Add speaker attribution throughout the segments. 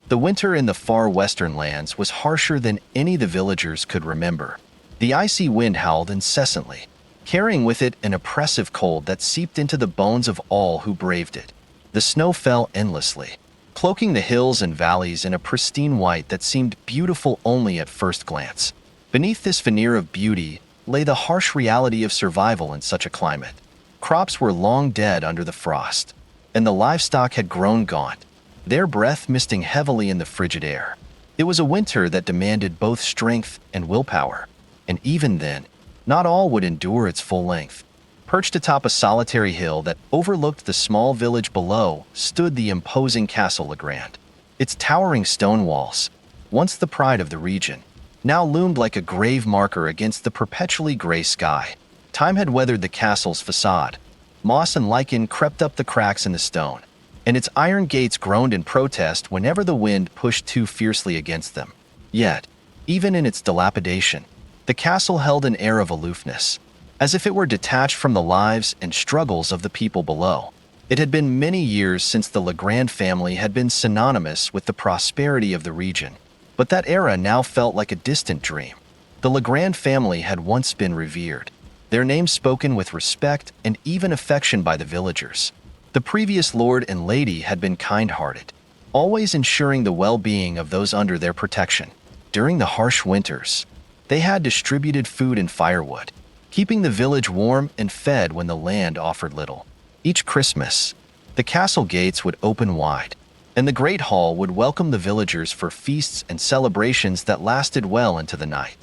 Speaker 1: The winter in the far western lands was harsher than any the villagers could remember. The icy wind howled incessantly, carrying with it an oppressive cold that seeped into the bones of all who braved it. The snow fell endlessly, cloaking the hills and valleys in a pristine white that seemed beautiful only at first glance. Beneath this veneer of beauty lay the harsh reality of survival in such a climate. Crops were long dead under the frost, and the livestock had grown gaunt, their breath misting heavily in the frigid air. It was a winter that demanded both strength and willpower, and even then, not all would endure its full length. Perched atop a solitary hill that overlooked the small village below stood the imposing Castle Legrand. Its towering stone walls, once the pride of the region, now loomed like a grave marker against the perpetually gray sky. Time had weathered the castle's facade. Moss and lichen crept up the cracks in the stone, and its iron gates groaned in protest whenever the wind pushed too fiercely against them. Yet, even in its dilapidation, the castle held an air of aloofness, as if it were detached from the lives and struggles of the people below. It had been many years since the Legrand family had been synonymous with the prosperity of the region, but that era now felt like a distant dream. The Legrand family had once been revered, their names spoken with respect and even affection by the villagers. The previous lord and lady had been kind-hearted, always ensuring the well-being of those under their protection. During the harsh winters, they had distributed food and firewood, keeping the village warm and fed when the land offered little. Each Christmas, the castle gates would open wide, and the great hall would welcome the villagers for feasts and celebrations that lasted well into the night.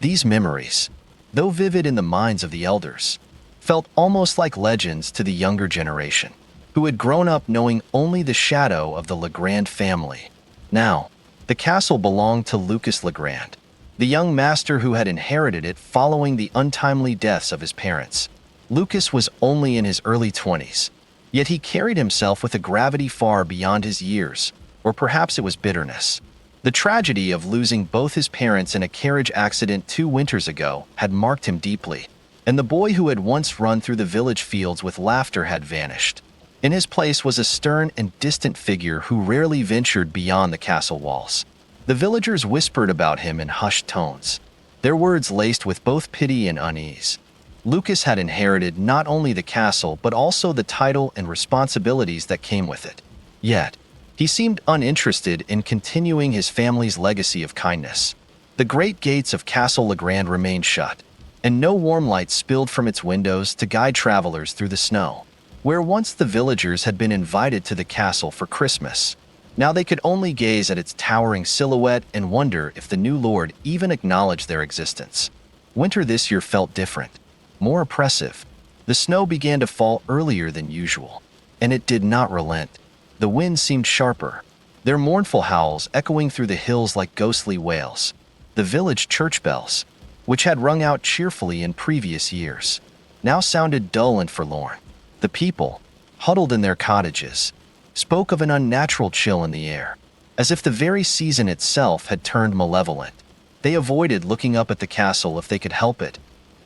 Speaker 1: These memories, though vivid in the minds of the elders, felt almost like legends to the younger generation, who had grown up knowing only the shadow of the Legrand family. Now, the castle belonged to Lucas Legrand, the young master who had inherited it following the untimely deaths of his parents. Lucas was only in his early 20s, yet he carried himself with a gravity far beyond his years, or perhaps it was bitterness. The tragedy of losing both his parents in a carriage accident 2 winters ago had marked him deeply, and the boy who had once run through the village fields with laughter had vanished. In his place was a stern and distant figure who rarely ventured beyond the castle walls. The villagers whispered about him in hushed tones, their words laced with both pity and unease. Lucas had inherited not only the castle but also the title and responsibilities that came with it. Yet, he seemed uninterested in continuing his family's legacy of kindness. The great gates of Castle Legrand remained shut, and no warm light spilled from its windows to guide travelers through the snow. Where once the villagers had been invited to the castle for Christmas, now they could only gaze at its towering silhouette and wonder if the new lord even acknowledged their existence. Winter this year felt different, more oppressive. The snow began to fall earlier than usual, and it did not relent. The wind seemed sharper, their mournful howls echoing through the hills like ghostly wails. The village church bells, which had rung out cheerfully in previous years, now sounded dull and forlorn. The people, huddled in their cottages, spoke of an unnatural chill in the air, as if the very season itself had turned malevolent. They avoided looking up at the castle if they could help it.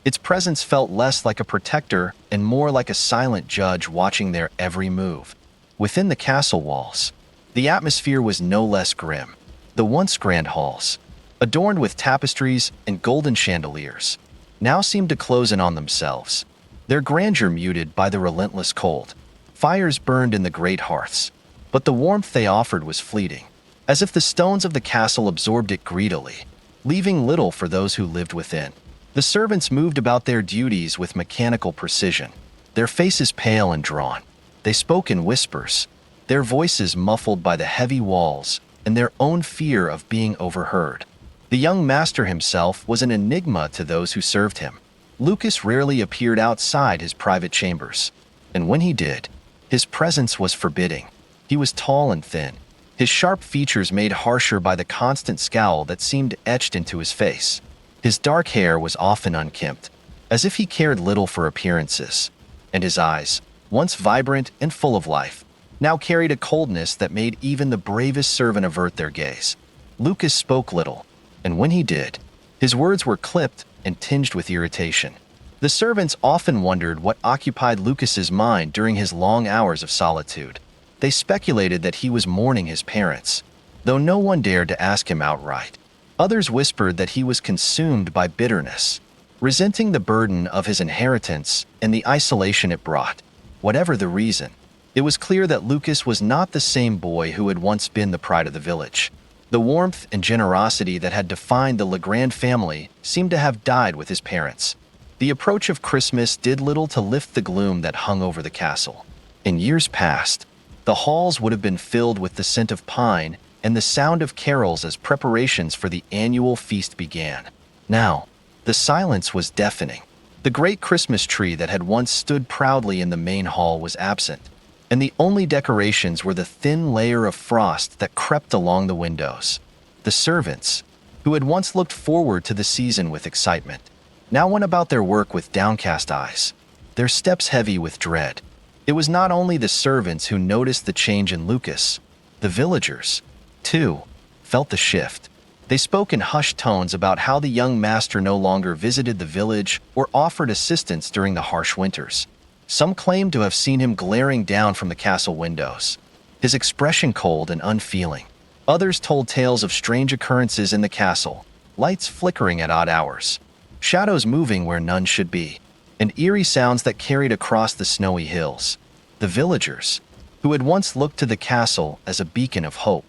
Speaker 1: Its presence felt less like a protector and more like a silent judge watching their every move. Within the castle walls, the atmosphere was no less grim. The once grand halls, adorned with tapestries and golden chandeliers, now seemed to close in on themselves, their grandeur muted by the relentless cold. Fires burned in the great hearths, but the warmth they offered was fleeting, as if the stones of the castle absorbed it greedily, leaving little for those who lived within. The servants moved about their duties with mechanical precision, their faces pale and drawn. They spoke in whispers, their voices muffled by the heavy walls and their own fear of being overheard. The young master himself was an enigma to those who served him. Lucas rarely appeared outside his private chambers, and when he did, his presence was forbidding. He was tall and thin, his sharp features made harsher by the constant scowl that seemed etched into his face. His dark hair was often unkempt, as if he cared little for appearances, and his eyes, once vibrant and full of life, now carried a coldness that made even the bravest servant avert their gaze. Lucas spoke little, and when he did, his words were clipped and tinged with irritation. The servants often wondered what occupied Lucas's mind during his long hours of solitude. They speculated that he was mourning his parents, though no one dared to ask him outright. Others whispered that he was consumed by bitterness, resenting the burden of his inheritance and the isolation it brought. Whatever the reason, it was clear that Lucas was not the same boy who had once been the pride of the village. The warmth and generosity that had defined the Legrand family seemed to have died with his parents. The approach of Christmas did little to lift the gloom that hung over the castle. In years past, the halls would have been filled with the scent of pine and the sound of carols as preparations for the annual feast began. Now, the silence was deafening. The great Christmas tree that had once stood proudly in the main hall was absent, and the only decorations were the thin layer of frost that crept along the windows. The servants, who had once looked forward to the season with excitement, now went about their work with downcast eyes, their steps heavy with dread. It was not only the servants who noticed the change in Lucas. The villagers, too, felt the shift. They spoke in hushed tones about how the young master no longer visited the village or offered assistance during the harsh winters. Some claimed to have seen him glaring down from the castle windows, his expression cold and unfeeling. Others told tales of strange occurrences in the castle, lights flickering at odd hours, shadows moving where none should be, and eerie sounds that carried across the snowy hills. The villagers, who had once looked to the castle as a beacon of hope,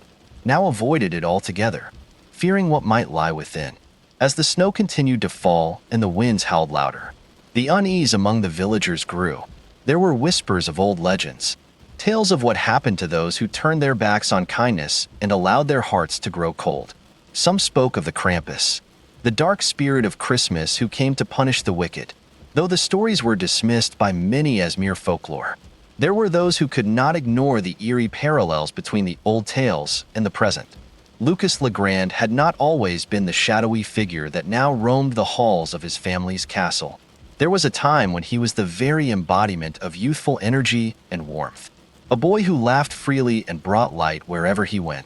Speaker 1: now avoided it altogether, fearing what might lie within. As the snow continued to fall and the winds howled louder, the unease among the villagers grew. There were whispers of old legends, tales of what happened to those who turned their backs on kindness and allowed their hearts to grow cold. Some spoke of the Krampus, the dark spirit of Christmas who came to punish the wicked. Though the stories were dismissed by many as mere folklore, there were those who could not ignore the eerie parallels between the old tales and the present. Lucas Legrand had not always been the shadowy figure that now roamed the halls of his family's castle. There was a time when he was the very embodiment of youthful energy and warmth, a boy who laughed freely and brought light wherever he went.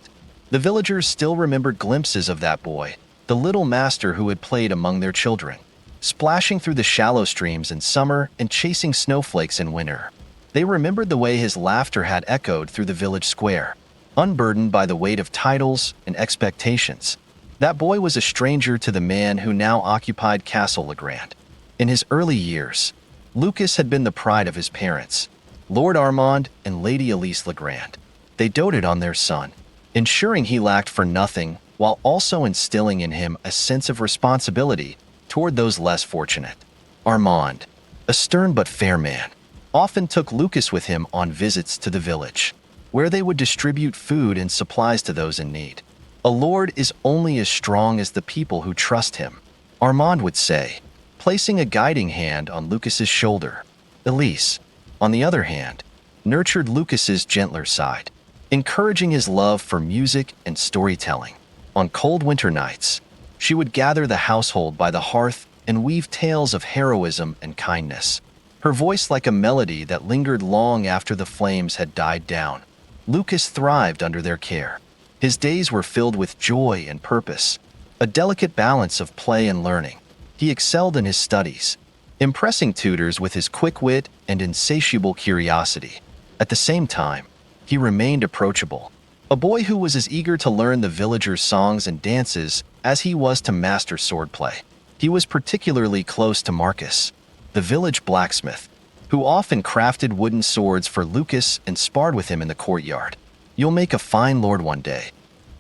Speaker 1: The villagers still remembered glimpses of that boy, the little master who had played among their children, splashing through the shallow streams in summer and chasing snowflakes in winter. They remembered the way his laughter had echoed through the village square, unburdened by the weight of titles and expectations. That boy was a stranger to the man who now occupied Castle Legrand. In his early years, Lucas had been the pride of his parents, Lord Armand and Lady Elise Legrand. They doted on their son, ensuring he lacked for nothing while also instilling in him a sense of responsibility toward those less fortunate. Armand, a stern but fair man, often took Lucas with him on visits to the village, where they would distribute food and supplies to those in need. A lord is only as strong as the people who trust him, Armand would say, placing a guiding hand on Lucas's shoulder. Elise, on the other hand, nurtured Lucas's gentler side, encouraging his love for music and storytelling. On cold winter nights, she would gather the household by the hearth and weave tales of heroism and kindness, her voice like a melody that lingered long after the flames had died down. Lucas thrived under their care. His days were filled with joy and purpose, a delicate balance of play and learning. He excelled in his studies, impressing tutors with his quick wit and insatiable curiosity. At the same time, he remained approachable, a boy who was as eager to learn the villagers' songs and dances as he was to master swordplay. He was particularly close to Marcus, the village blacksmith, who often crafted wooden swords for Lucas and sparred with him in the courtyard. "You'll make a fine lord one day,"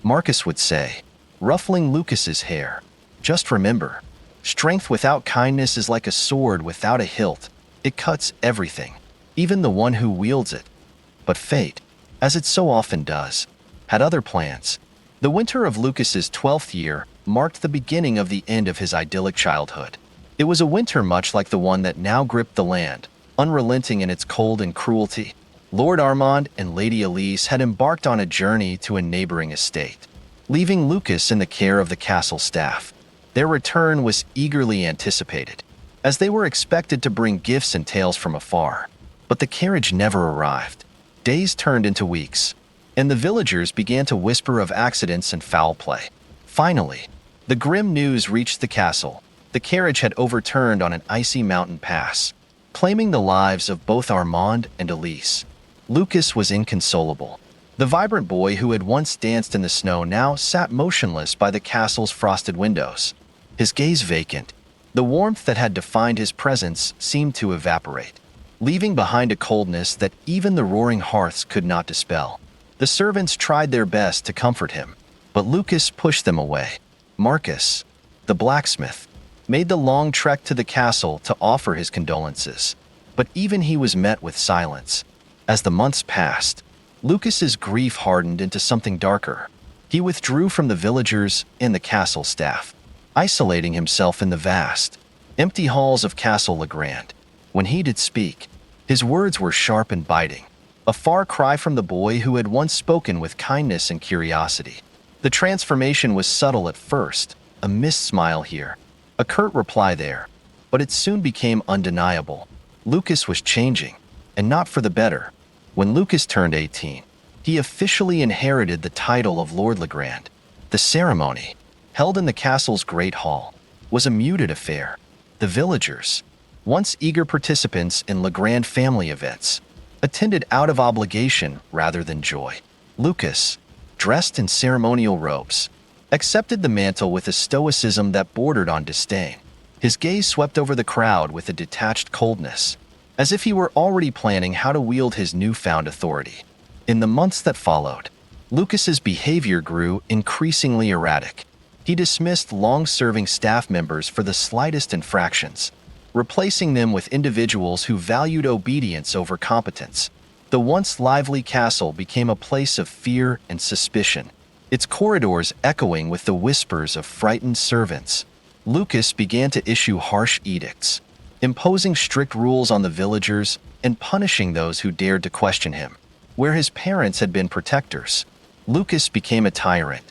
Speaker 1: Marcus would say, ruffling Lucas's hair. "Just remember, strength without kindness is like a sword without a hilt. It cuts everything, even the one who wields it." But fate, as it so often does, had other plans. The winter of Lucas's 12th year marked the beginning of the end of his idyllic childhood. It was a winter much like the one that now gripped the land, unrelenting in its cold and cruelty. Lord Armand and Lady Elise had embarked on a journey to a neighboring estate, leaving Lucas in the care of the castle staff. Their return was eagerly anticipated, as they were expected to bring gifts and tales from afar. But the carriage never arrived. Days turned into weeks, and the villagers began to whisper of accidents and foul play. Finally, the grim news reached the castle. The carriage had overturned on an icy mountain pass, claiming the lives of both Armand and Elise. Lucas was inconsolable. The vibrant boy who had once danced in the snow now sat motionless by the castle's frosted windows, his gaze vacant. The warmth that had defined his presence seemed to evaporate, leaving behind a coldness that even the roaring hearths could not dispel. The servants tried their best to comfort him, but Lucas pushed them away. Marcus, the blacksmith, made the long trek to the castle to offer his condolences, but even he was met with silence. As the months passed, Lucas's grief hardened into something darker. He withdrew from the villagers and the castle staff, isolating himself in the vast, empty halls of Castle Legrand. When he did speak, his words were sharp and biting, a far cry from the boy who had once spoken with kindness and curiosity. The transformation was subtle at first, a mist smile here, a curt reply there, but it soon became undeniable. Lucas was changing, and not for the better. When Lucas turned 18, he officially inherited the title of Lord Legrand. The ceremony, held in the castle's great hall, was a muted affair. The villagers, once eager participants in Legrand family events, attended out of obligation rather than joy. Lucas, dressed in ceremonial robes, accepted the mantle with a stoicism that bordered on disdain. His gaze swept over the crowd with a detached coldness, as if he were already planning how to wield his newfound authority. In the months that followed, Lucas's behavior grew increasingly erratic. He dismissed long-serving staff members for the slightest infractions, replacing them with individuals who valued obedience over competence. The once lively castle became a place of fear and suspicion, its corridors echoing with the whispers of frightened servants. Lucas began to issue harsh edicts, imposing strict rules on the villagers and punishing those who dared to question him. Where his parents had been protectors, Lucas became a tyrant.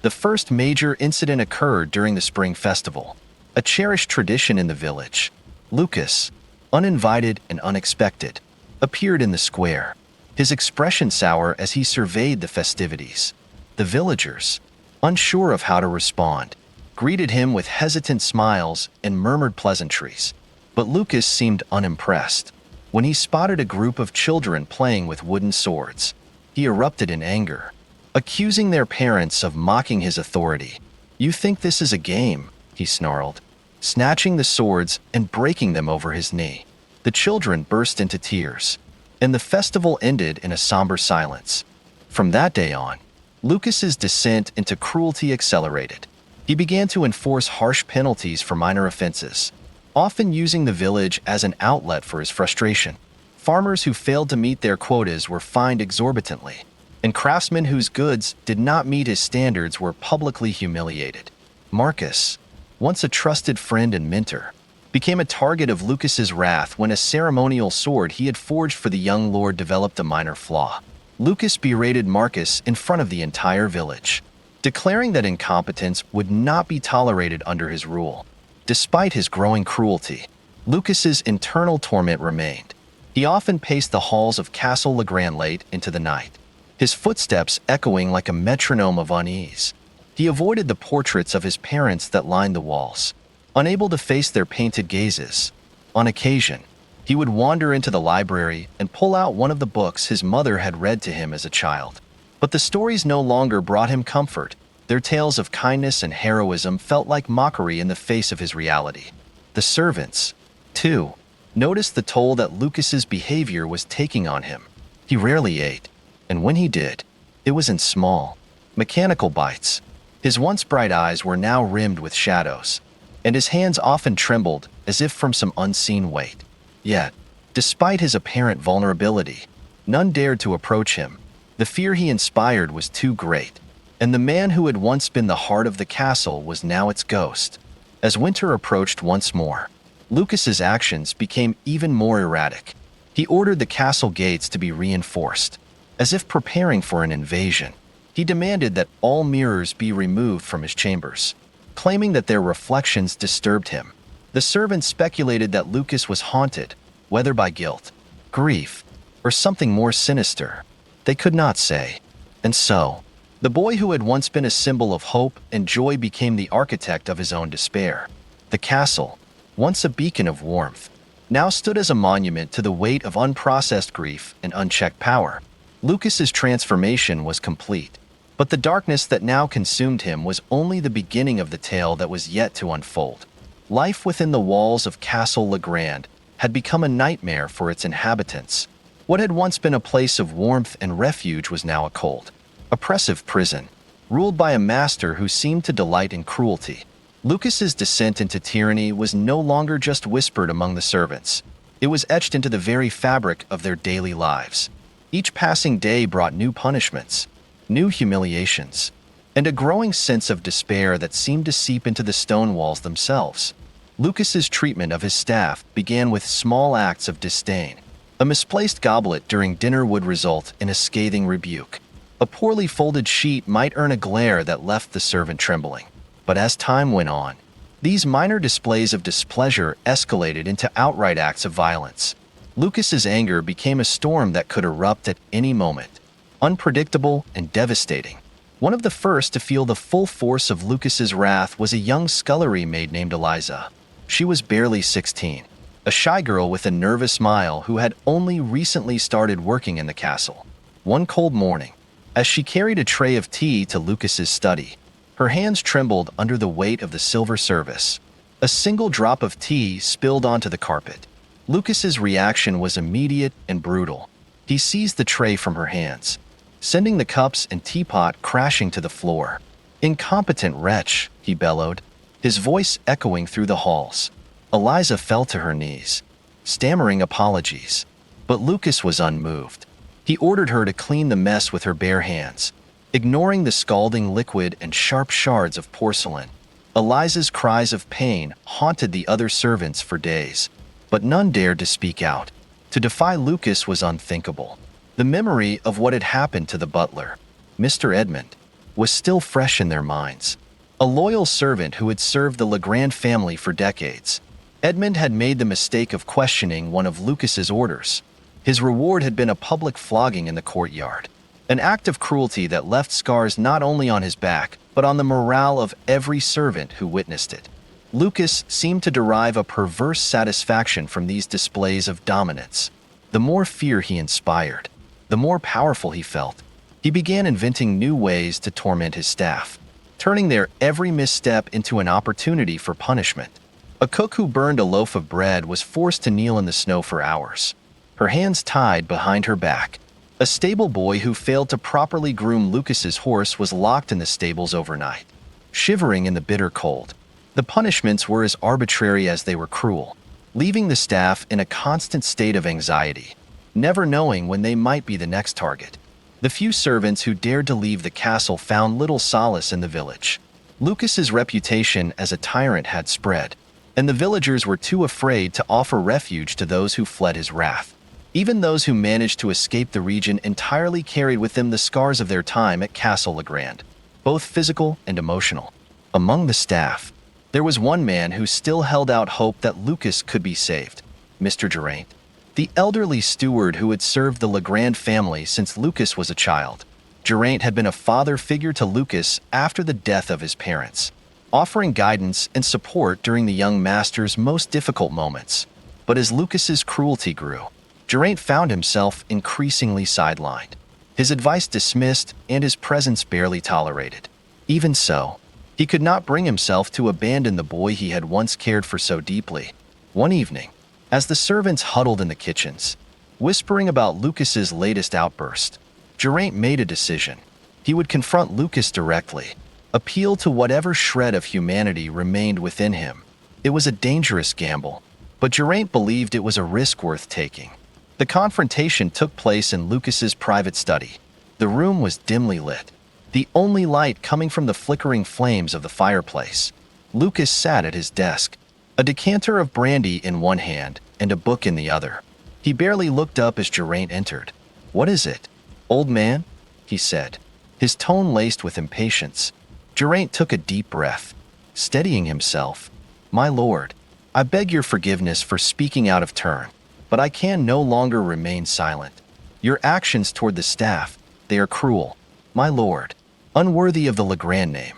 Speaker 1: The first major incident occurred during the spring festival, a cherished tradition in the village. Lucas, uninvited and unexpected, appeared in the square, his expression sour as he surveyed the festivities. The villagers, unsure of how to respond, greeted him with hesitant smiles and murmured pleasantries. But Lucas seemed unimpressed. When he spotted a group of children playing with wooden swords, he erupted in anger, accusing their parents of mocking his authority. "You think this is a game?" he snarled, snatching the swords and breaking them over his knee. The children burst into tears, and the festival ended in a somber silence. From that day on, Lucas's descent into cruelty accelerated. He began to enforce harsh penalties for minor offenses, often using the village as an outlet for his frustration. Farmers who failed to meet their quotas were fined exorbitantly, and craftsmen whose goods did not meet his standards were publicly humiliated. Marcus, once a trusted friend and mentor, became a target of Lucas's wrath when a ceremonial sword he had forged for the young lord developed a minor flaw. Lucas berated Marcus in front of the entire village, declaring that incompetence would not be tolerated under his rule. Despite his growing cruelty, Lucas's internal torment remained. He often paced the halls of Castle Legrand late into the night, his footsteps echoing like a metronome of unease. He avoided the portraits of his parents that lined the walls, unable to face their painted gazes. On occasion, he would wander into the library and pull out one of the books his mother had read to him as a child. But the stories no longer brought him comfort. Their tales of kindness and heroism felt like mockery in the face of his reality. The servants, too, noticed the toll that Lucas's behavior was taking on him. He rarely ate, and when he did, it was in small, mechanical bites. His once bright eyes were now rimmed with shadows, and his hands often trembled as if from some unseen weight. Yet, despite his apparent vulnerability, none dared to approach him. The fear he inspired was too great, and the man who had once been the heart of the castle was now its ghost. As winter approached once more, Lucas's actions became even more erratic. He ordered the castle gates to be reinforced, as if preparing for an invasion. He demanded that all mirrors be removed from his chambers, claiming that their reflections disturbed him. The servants speculated that Lucas was haunted, whether by guilt, grief, or something more sinister. They could not say. And so, the boy who had once been a symbol of hope and joy became the architect of his own despair. The castle, once a beacon of warmth, now stood as a monument to the weight of unprocessed grief and unchecked power. Lucas's transformation was complete, but the darkness that now consumed him was only the beginning of the tale that was yet to unfold. Life within the walls of Castle Legrand had become a nightmare for its inhabitants. What had once been a place of warmth and refuge was now a cold, oppressive prison, ruled by a master who seemed to delight in cruelty. Lucas's descent into tyranny was no longer just whispered among the servants. It was etched into the very fabric of their daily lives. Each passing day brought new punishments, new humiliations, and a growing sense of despair that seemed to seep into the stone walls themselves. Lucas's treatment of his staff began with small acts of disdain. A misplaced goblet during dinner would result in a scathing rebuke. A poorly folded sheet might earn a glare that left the servant trembling. But as time went on, these minor displays of displeasure escalated into outright acts of violence. Lucas's anger became a storm that could erupt at any moment, unpredictable and devastating. One of the first to feel the full force of Lucas's wrath was a young scullery maid named Eliza. She was barely 16, a shy girl with a nervous smile who had only recently started working in the castle. One cold morning, as she carried a tray of tea to Lucas's study, her hands trembled under the weight of the silver service. A single drop of tea spilled onto the carpet. Lucas's reaction was immediate and brutal. He seized the tray from her hands, sending the cups and teapot crashing to the floor. "Incompetent wretch," he bellowed, his voice echoing through the halls. Eliza fell to her knees, stammering apologies. But Lucas was unmoved. He ordered her to clean the mess with her bare hands, ignoring the scalding liquid and sharp shards of porcelain. Eliza's cries of pain haunted the other servants for days, but none dared to speak out. To defy Lucas was unthinkable. The memory of what had happened to the butler, Mr. Edmund, was still fresh in their minds. A loyal servant who had served the Legrand family for decades. Edmund had made the mistake of questioning one of Lucas's orders. His reward had been a public flogging in the courtyard, an act of cruelty that left scars not only on his back, but on the morale of every servant who witnessed it. Lucas seemed to derive a perverse satisfaction from these displays of dominance. The more fear he inspired, the more powerful he felt. He began inventing new ways to torment his staff, turning their every misstep into an opportunity for punishment. A cook who burned a loaf of bread was forced to kneel in the snow for hours, her hands tied behind her back. A stable boy who failed to properly groom Lucas's horse was locked in the stables overnight, shivering in the bitter cold. The punishments were as arbitrary as they were cruel, leaving the staff in a constant state of anxiety, never knowing when they might be the next target. The few servants who dared to leave the castle found little solace in the village. Lucas's reputation as a tyrant had spread, and the villagers were too afraid to offer refuge to those who fled his wrath. Even those who managed to escape the region entirely carried with them the scars of their time at Castle Legrand, both physical and emotional. Among the staff, there was one man who still held out hope that Lucas could be saved, Mr. Geraint, the elderly steward who had served the Legrand family since Lucas was a child. Geraint had been a father figure to Lucas after the death of his parents, offering guidance and support during the young master's most difficult moments. But as Lucas's cruelty grew, Geraint found himself increasingly sidelined, his advice dismissed and his presence barely tolerated. Even so, he could not bring himself to abandon the boy he had once cared for so deeply. One evening, as the servants huddled in the kitchens, whispering about Lucas's latest outburst, Geraint made a decision. He would confront Lucas directly, appeal to whatever shred of humanity remained within him. It was a dangerous gamble, but Geraint believed it was a risk worth taking. The confrontation took place in Lucas's private study. The room was dimly lit, the only light coming from the flickering flames of the fireplace. Lucas sat at his desk, a decanter of brandy in one hand and a book in the other. He barely looked up as Geraint entered. "What is it, old man?" he said, his tone laced with impatience. Geraint took a deep breath, steadying himself. "My lord, I beg your forgiveness for speaking out of turn, but I can no longer remain silent. Your actions toward the staff, they are cruel, my lord, unworthy of the Legrand name."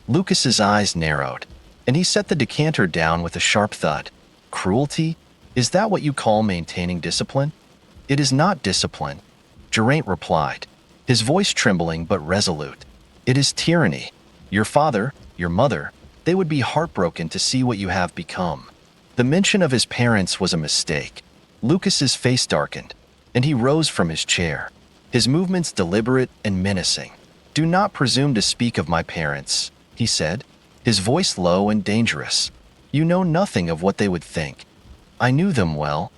Speaker 1: Lucas's eyes narrowed, and he set the decanter down with a sharp thud. "Cruelty? Is that what you call maintaining discipline?" "It is not discipline. Geraint replied, his voice trembling but resolute. It is tyranny. Your father, your mother, they would be heartbroken to see what you have become. The mention of his parents was a mistake. Lucas's face darkened, and he rose from his chair, his movements deliberate and menacing. Do not presume to speak of my parents, he said, his voice low and dangerous. You know nothing of what they would think. I knew them well,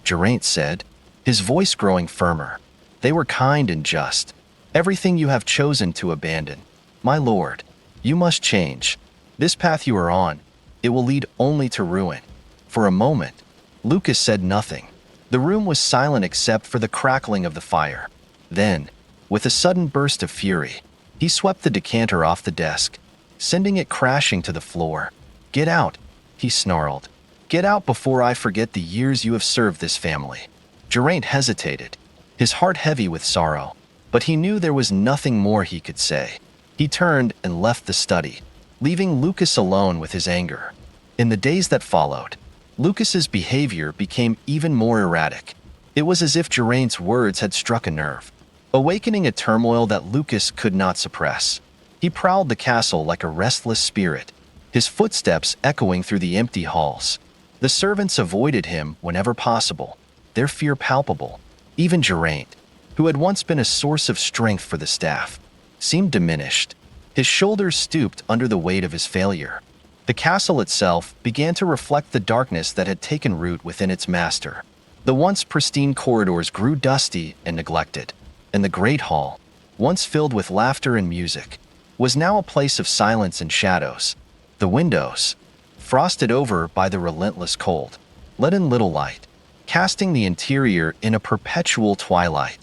Speaker 1: Geraint said, his voice growing firmer. They were kind and just. Everything you have chosen to abandon. My lord, you must change. This path you are on, it will lead only to ruin. For a moment, Lucas said nothing. The room was silent except for the crackling of the fire. Then, with a sudden burst of fury, he swept the decanter off the desk, sending it crashing to the floor. Get out, he snarled. Get out before I forget the years you have served this family. Geraint hesitated, his heart heavy with sorrow, but he knew there was nothing more he could say. He turned and left the study, leaving Lucas alone with his anger. In the days that followed, Lucas's behavior became even more erratic. It was as if Geraint's words had struck a nerve, awakening a turmoil that Lucas could not suppress. He prowled the castle like a restless spirit, his footsteps echoing through the empty halls. The servants avoided him whenever possible, their fear palpable. Even Geraint, who had once been a source of strength for the staff, seemed diminished. His shoulders stooped under the weight of his failure. The castle itself began to reflect the darkness that had taken root within its master. The once pristine corridors grew dusty and neglected, and the great hall, once filled with laughter and music, was now a place of silence and shadows. The windows, frosted over by the relentless cold, let in little light, casting the interior in a perpetual twilight.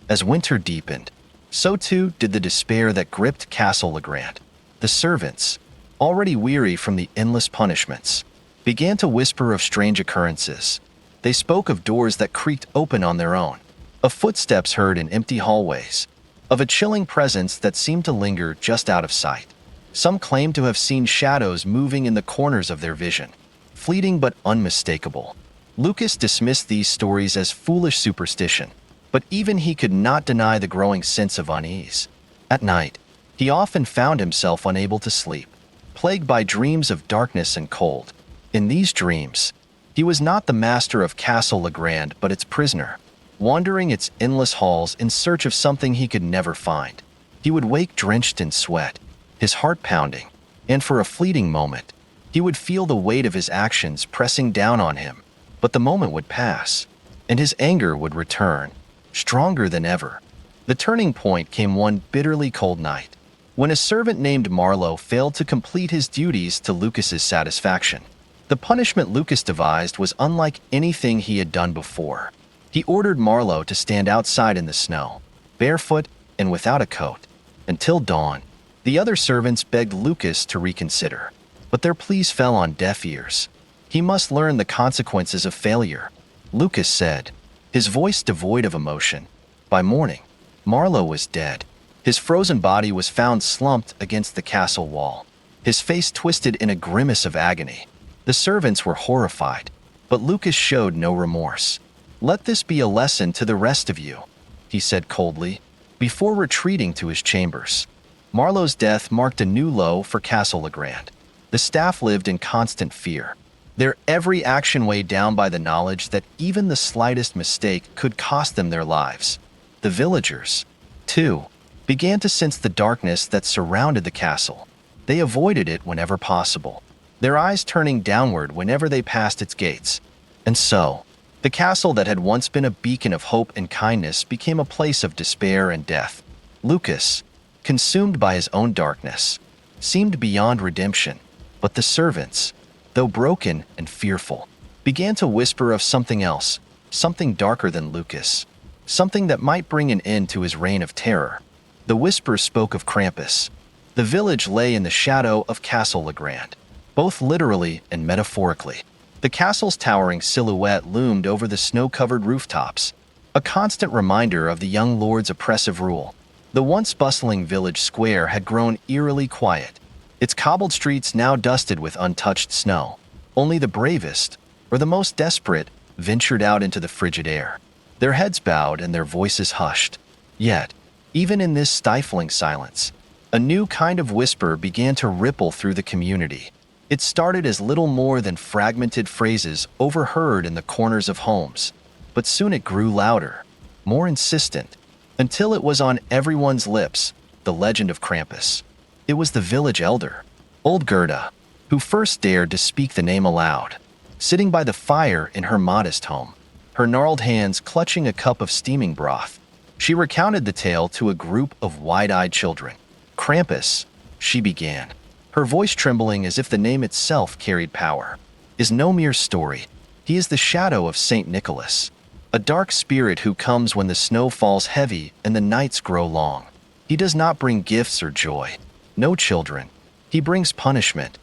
Speaker 1: As winter deepened, so too did the despair that gripped Castle Legrand. The servants, already weary from the endless punishments, began to whisper of strange occurrences. They spoke of doors that creaked open on their own, of footsteps heard in empty hallways, of a chilling presence that seemed to linger just out of sight. Some claimed to have seen shadows moving in the corners of their vision, fleeting but unmistakable. Lucas dismissed these stories as foolish superstition, but even he could not deny the growing sense of unease. At night, he often found himself unable to sleep, plagued by dreams of darkness and cold. In these dreams, he was not the master of Castle Legrand but its prisoner, wandering its endless halls in search of something he could never find. He would wake drenched in sweat, his heart pounding, and for a fleeting moment, he would feel the weight of his actions pressing down on him. But the moment would pass, and his anger would return, stronger than ever. The turning point came one bitterly cold night, when a servant named Marlowe failed to complete his duties to Lucas's satisfaction. The punishment Lucas devised was unlike anything he had done before. He ordered Marlowe to stand outside in the snow, barefoot and without a coat, until dawn. The other servants begged Lucas to reconsider, but their pleas fell on deaf ears. He must learn the consequences of failure, Lucas said, his voice devoid of emotion. By morning, Marlowe was dead. His frozen body was found slumped against the castle wall, his face twisted in a grimace of agony. The servants were horrified, but Lucas showed no remorse. Let this be a lesson to the rest of you, he said coldly, before retreating to his chambers. Marlowe's death marked a new low for Castle Legrand. The staff lived in constant fear, their every action weighed down by the knowledge that even the slightest mistake could cost them their lives. The villagers, too, began to sense the darkness that surrounded the castle. They avoided it whenever possible, their eyes turning downward whenever they passed its gates. And so, the castle that had once been a beacon of hope and kindness became a place of despair and death. Lucas, consumed by his own darkness, seemed beyond redemption, but the servants, though broken and fearful, began to whisper of something else, something darker than Lucas, something that might bring an end to his reign of terror. The whispers spoke of Krampus. The village lay in the shadow of Castle Legrand, both literally and metaphorically. The castle's towering silhouette loomed over the snow-covered rooftops, a constant reminder of the young lord's oppressive rule. The once bustling village square had grown eerily quiet, its cobbled streets now dusted with untouched snow. Only the bravest, or the most desperate, ventured out into the frigid air, their heads bowed and their voices hushed. Yet, even in this stifling silence, a new kind of whisper began to ripple through the community. It started as little more than fragmented phrases overheard in the corners of homes, but soon it grew louder, more insistent, until it was on everyone's lips: the legend of Krampus. It was the village elder, old Gerda, who first dared to speak the name aloud. Sitting by the fire in her modest home, her gnarled hands clutching a cup of steaming broth, she recounted the tale to a group of wide-eyed children. "Krampus," she began, her voice trembling as if the name itself carried power, "is no mere story. He is the shadow of Saint Nicholas, a dark spirit who comes when the snow falls heavy and the nights grow long. He does not bring gifts or joy. No, children. He brings punishment."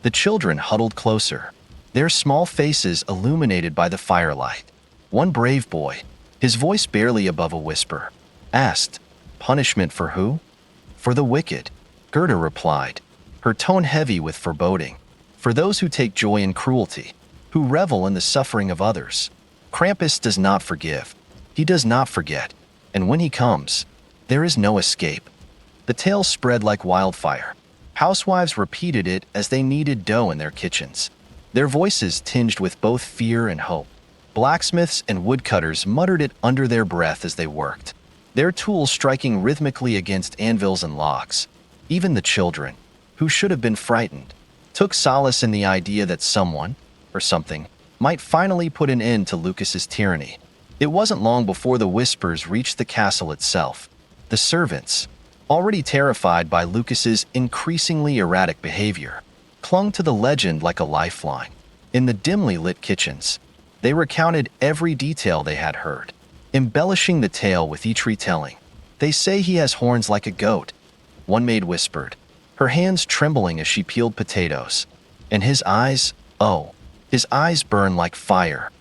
Speaker 1: The children huddled closer, their small faces illuminated by the firelight. One brave boy, his voice barely above a whisper, asked, "Punishment for who?" "For the wicked," Gerda replied, her tone heavy with foreboding. "For those who take joy in cruelty, who revel in the suffering of others. Krampus does not forgive. He does not forget. And when he comes, there is no escape." The tale spread like wildfire. Housewives repeated it as they kneaded dough in their kitchens, their voices tinged with both fear and hope. Blacksmiths and woodcutters muttered it under their breath as they worked, their tools striking rhythmically against anvils and logs. Even the children, who should have been frightened, took solace in the idea that someone, or something, might finally put an end to Lucas's tyranny. It wasn't long before the whispers reached the castle itself. The servants, already terrified by Lucas's increasingly erratic behavior, clung to the legend like a lifeline. In the dimly lit kitchens, they recounted every detail they had heard, embellishing the tale with each retelling. "They say he has horns like a goat," one maid whispered, her hands trembling as she peeled potatoes. "And his eyes, oh, his eyes burn like fire.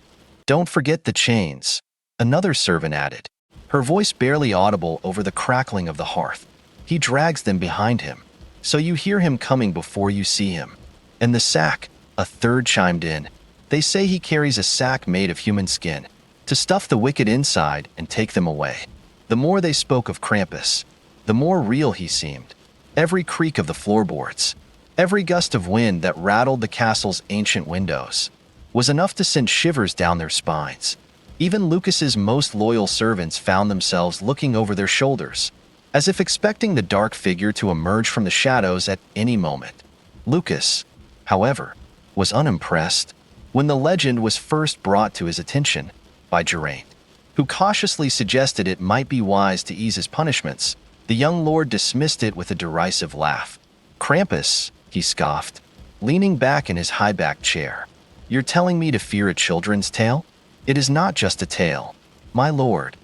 Speaker 1: Don't forget the chains," another servant added, her voice barely audible over the crackling of the hearth. "He drags them behind him, so you hear him coming before you see him." "And the sack," a third chimed in. "They say he carries a sack made of human skin, to stuff the wicked inside and take them away." The more they spoke of Krampus, the more real he seemed. Every creak of the floorboards, every gust of wind that rattled the castle's ancient windows, was enough to send shivers down their spines. Even Lucas's most loyal servants found themselves looking over their shoulders, as if expecting the dark figure to emerge from the shadows at any moment. Lucas, however, was unimpressed. When the legend was first brought to his attention by Geraint, who cautiously suggested it might be wise to ease his punishments, the young lord dismissed it with a derisive laugh. "Krampus," he scoffed, leaning back in his high-backed chair. "You're telling me to fear a children's tale? It is not just a tale, my lord,"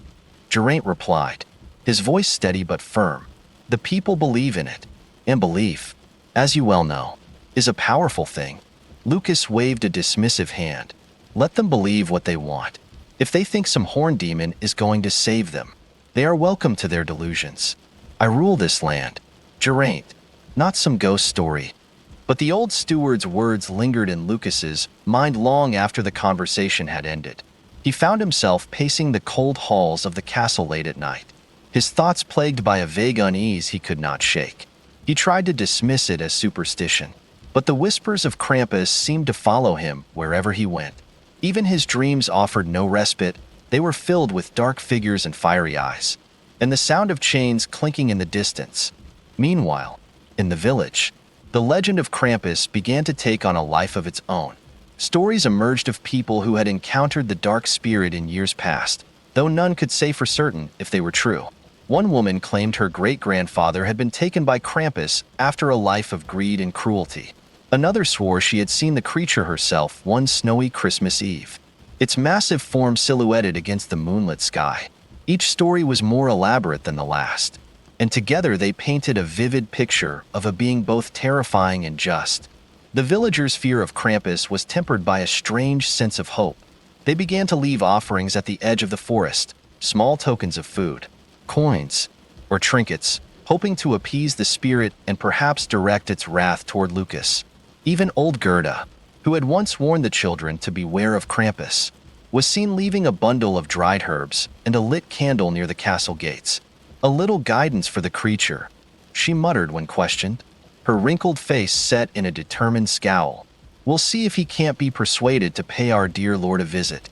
Speaker 1: Geraint replied, his voice steady but firm. "The people believe in it, and belief, as you well know, is a powerful thing." Lucas waved a dismissive hand. "Let them believe what they want. If they think some horn demon is going to save them, they are welcome to their delusions. I rule this land, Geraint, not some ghost story." But the old steward's words lingered in Lucas's mind long after the conversation had ended. He found himself pacing the cold halls of the castle late at night, his thoughts plagued by a vague unease he could not shake. He tried to dismiss it as superstition, but the whispers of Krampus seemed to follow him wherever he went. Even his dreams offered no respite. They were filled with dark figures and fiery eyes, and the sound of chains clinking in the distance. Meanwhile, in the village, the legend of Krampus began to take on a life of its own. Stories emerged of people who had encountered the dark spirit in years past, though none could say for certain if they were true. One woman claimed her great-grandfather had been taken by Krampus after a life of greed and cruelty. Another swore she had seen the creature herself one snowy Christmas Eve, its massive form silhouetted against the moonlit sky. Each story was more elaborate than the last, and together they painted a vivid picture of a being both terrifying and just. The villagers' fear of Krampus was tempered by a strange sense of hope. They began to leave offerings at the edge of the forest, small tokens of food, coins, or trinkets, hoping to appease the spirit and perhaps direct its wrath toward Lucas. Even old Gerda, who had once warned the children to beware of Krampus, was seen leaving a bundle of dried herbs and a lit candle near the castle gates. A little guidance for the creature, she muttered when questioned, her wrinkled face set in a determined scowl. We'll see if he can't be persuaded to pay our dear Lord a visit.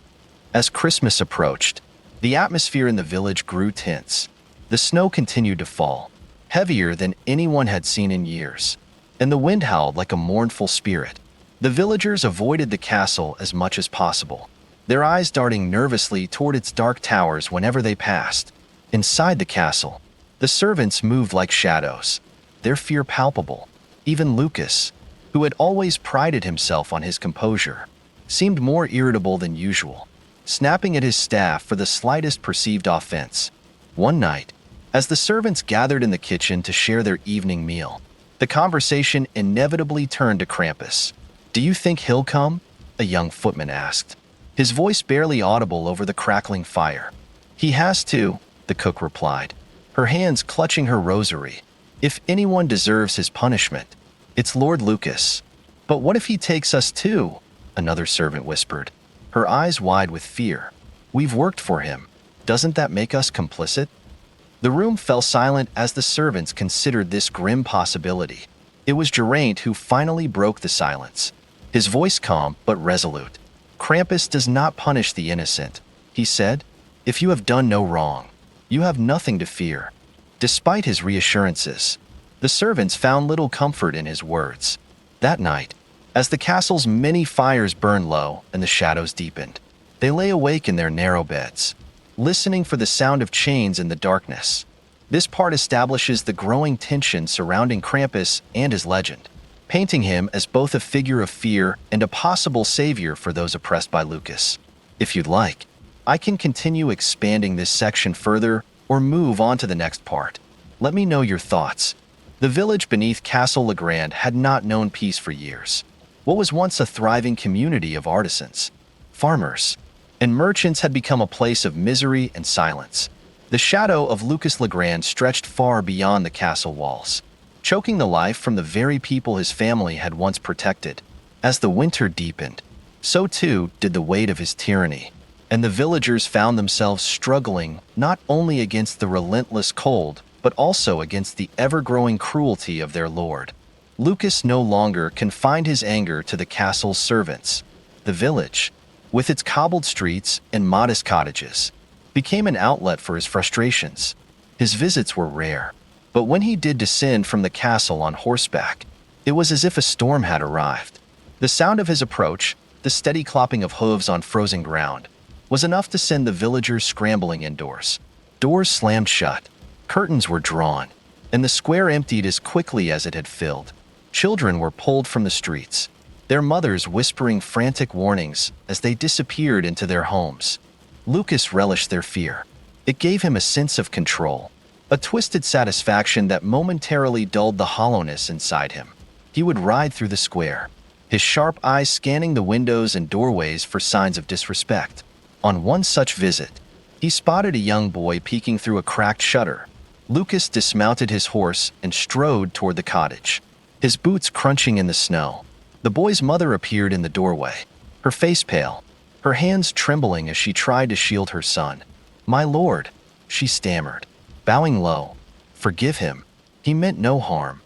Speaker 1: As Christmas approached, the atmosphere in the village grew tense. The snow continued to fall, heavier than anyone had seen in years, and the wind howled like a mournful spirit. The villagers avoided the castle as much as possible, their eyes darting nervously toward its dark towers whenever they passed. Inside the castle, the servants moved like shadows, their fear palpable. Even Lucas, who had always prided himself on his composure, seemed more irritable than usual, snapping at his staff for the slightest perceived offense. One night, as the servants gathered in the kitchen to share their evening meal, the conversation inevitably turned to Krampus. "Do you think he'll come?" a young footman asked, his voice barely audible over the crackling fire. "He has to," the cook replied, her hands clutching her rosary. "If anyone deserves his punishment, it's Lord Lucas." "But what if he takes us too?" another servant whispered, her eyes wide with fear. "We've worked for him. Doesn't that make us complicit?" The room fell silent as the servants considered this grim possibility. It was Geraint who finally broke the silence, his voice calm but resolute. "Krampus does not punish the innocent," he said. "If you have done no wrong, you have nothing to fear." Despite his reassurances, the servants found little comfort in his words. That night, as the castle's many fires burned low and the shadows deepened, they lay awake in their narrow beds, listening for the sound of chains in the darkness. This part establishes the growing tension surrounding Krampus and his legend, painting him as both a figure of fear and a possible savior for those oppressed by Lucas. If you'd like, I can continue expanding this section further or move on to the next part. Let me know your thoughts. The village beneath Castle Legrand had not known peace for years. What was once a thriving community of artisans, farmers, and merchants had become a place of misery and silence. The shadow of Lucas Legrand stretched far beyond the castle walls, choking the life from the very people his family had once protected. As the winter deepened, so too did the weight of his tyranny, and the villagers found themselves struggling not only against the relentless cold, but also against the ever-growing cruelty of their lord. Lucas no longer confined his anger to the castle's servants. The village, with its cobbled streets and modest cottages, became an outlet for his frustrations. His visits were rare, but when he did descend from the castle on horseback, it was as if a storm had arrived. The sound of his approach, the steady clopping of hooves on frozen ground, was enough to send the villagers scrambling indoors. Doors slammed shut, curtains were drawn, and the square emptied as quickly as it had filled. Children were pulled from the streets, their mothers whispering frantic warnings as they disappeared into their homes. Lucas relished their fear. It gave him a sense of control, a twisted satisfaction that momentarily dulled the hollowness inside him. He would ride through the square, his sharp eyes scanning the windows and doorways for signs of disrespect. On one such visit, he spotted a young boy peeking through a cracked shutter. Lucas dismounted his horse and strode toward the cottage, his boots crunching in the snow. The boy's mother appeared in the doorway, her face pale, her hands trembling as she tried to shield her son. "My lord," she stammered, bowing low. "Forgive him. He meant no harm."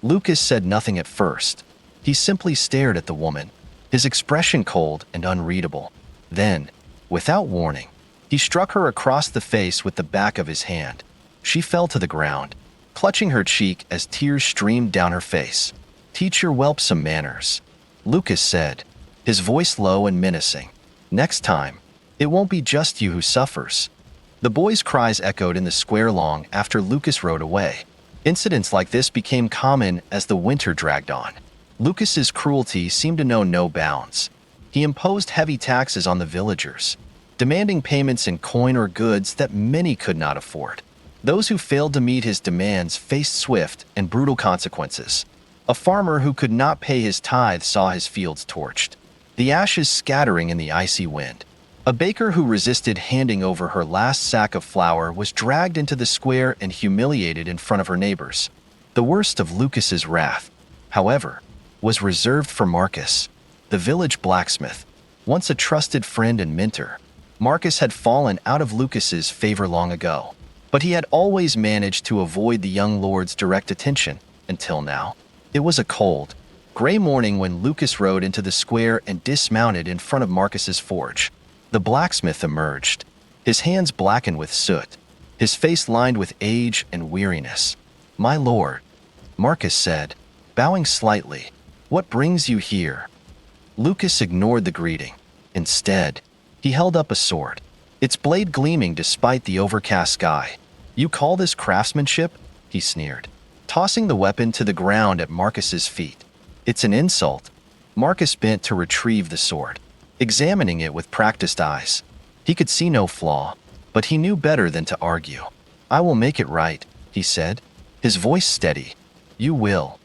Speaker 1: Lucas said nothing at first. He simply stared at the woman, his expression cold and unreadable. Then, without warning, he struck her across the face with the back of his hand. She fell to the ground, clutching her cheek as tears streamed down her face. "Teach your whelp some manners," Lucas said, his voice low and menacing. "Next time, it won't be just you who suffers." The boy's cries echoed in the square long after Lucas rode away. Incidents like this became common as the winter dragged on. Lucas's cruelty seemed to know no bounds. He imposed heavy taxes on the villagers, demanding payments in coin or goods that many could not afford. Those who failed to meet his demands faced swift and brutal consequences. A farmer who could not pay his tithe saw his fields torched, the ashes scattering in the icy wind. A baker who resisted handing over her last sack of flour was dragged into the square and humiliated in front of her neighbors. The worst of Lucas's wrath, however, was reserved for Marcus, the village blacksmith. Once a trusted friend and mentor, Marcus had fallen out of Lucas's favor long ago. But he had always managed to avoid the young lord's direct attention, until now. It was a cold, gray morning when Lucas rode into the square and dismounted in front of Marcus's forge. The blacksmith emerged, his hands blackened with soot, his face lined with age and weariness. "My lord," Marcus said, bowing slightly, "what brings you here?" Lucas ignored the greeting. Instead, he held up a sword, its blade gleaming despite the overcast sky. "You call this craftsmanship?" he sneered, tossing the weapon to the ground at Marcus's feet. "It's an insult." Marcus bent to retrieve the sword, examining it with practiced eyes. He could see no flaw, but he knew better than to argue. "I will make it right," he said, his voice steady. "You will,"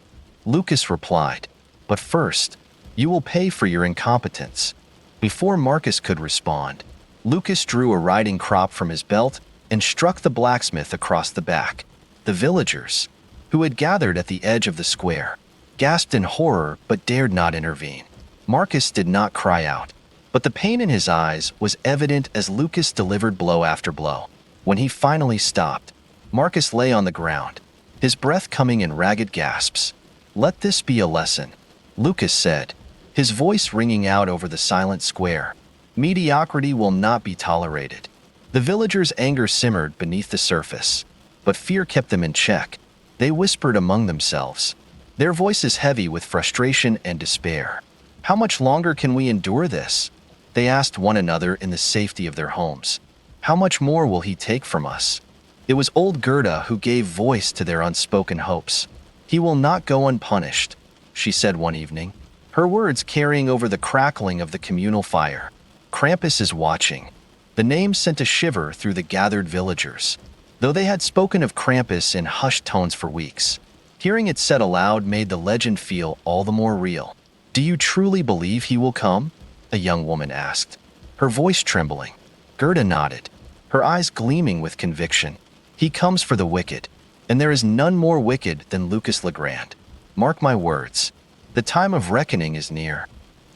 Speaker 1: Lucas replied. "But first, you will pay for your incompetence." Before Marcus could respond, Lucas drew a riding crop from his belt and struck the blacksmith across the back. The villagers, who had gathered at the edge of the square, gasped in horror but dared not intervene. Marcus did not cry out, but the pain in his eyes was evident as Lucas delivered blow after blow. When he finally stopped, Marcus lay on the ground, his breath coming in ragged gasps. "Let this be a lesson," Lucas said, his voice ringing out over the silent square. "Mediocrity will not be tolerated." The villagers' anger simmered beneath the surface, but fear kept them in check. They whispered among themselves, their voices heavy with frustration and despair. "How much longer can we endure this?" they asked one another in the safety of their homes. "How much more will he take from us?" It was old Gerda who gave voice to their unspoken hopes. "He will not go unpunished," she said one evening, her words carrying over the crackling of the communal fire. "Krampus is watching." The name sent a shiver through the gathered villagers, though they had spoken of Krampus in hushed tones for weeks. Hearing it said aloud made the legend feel all the more real. "Do you truly believe he will come?" a young woman asked, her voice trembling. Gerda nodded, her eyes gleaming with conviction. "He comes for the wicked, and there is none more wicked than Lucas Legrand. Mark my words, the time of reckoning is near."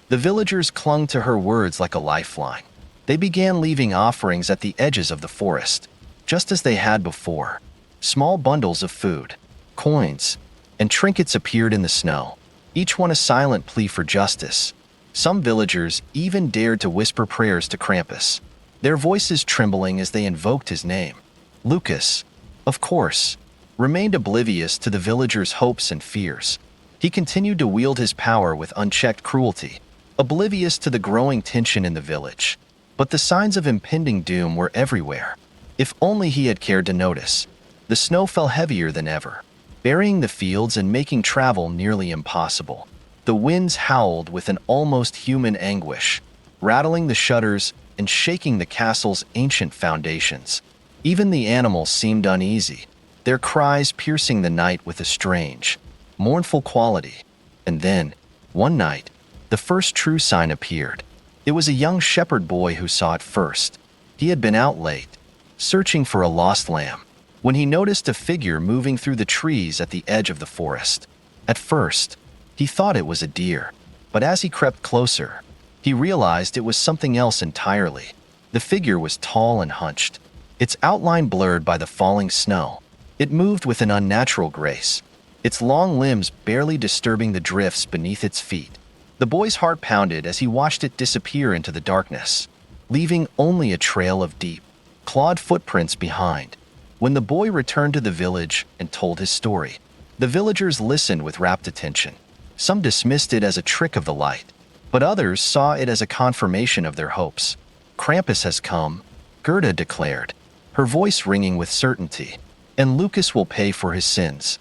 Speaker 1: The villagers clung to her words like a lifeline. They began leaving offerings at the edges of the forest, just as they had before. Small bundles of food, coins, and trinkets appeared in the snow, each one a silent plea for justice. Some villagers even dared to whisper prayers to Krampus, their voices trembling as they invoked his name. Lucas, of course, remained oblivious to the villagers' hopes and fears. He continued to wield his power with unchecked cruelty, oblivious to the growing tension in the village. But the signs of impending doom were everywhere. If only he had cared to notice. The snow fell heavier than ever, burying the fields and making travel nearly impossible. The winds howled with an almost human anguish, rattling the shutters and shaking the castle's ancient foundations. Even the animals seemed uneasy, their cries piercing the night with a strange, mournful quality. And then, one night, the first true sign appeared. It was a young shepherd boy who saw it first. He had been out late, searching for a lost lamb, when he noticed a figure moving through the trees at the edge of the forest. At first, he thought it was a deer, but as he crept closer, he realized it was something else entirely. The figure was tall and hunched, its outline blurred by the falling snow. It moved with an unnatural grace, its long limbs barely disturbing the drifts beneath its feet. The boy's heart pounded as he watched it disappear into the darkness, leaving only a trail of deep, clawed footprints behind. When the boy returned to the village and told his story, the villagers listened with rapt attention. Some dismissed it as a trick of the light, but others saw it as a confirmation of their hopes. "Krampus has come," Gerda declared, her voice ringing with certainty, "and Lucas will pay for his sins."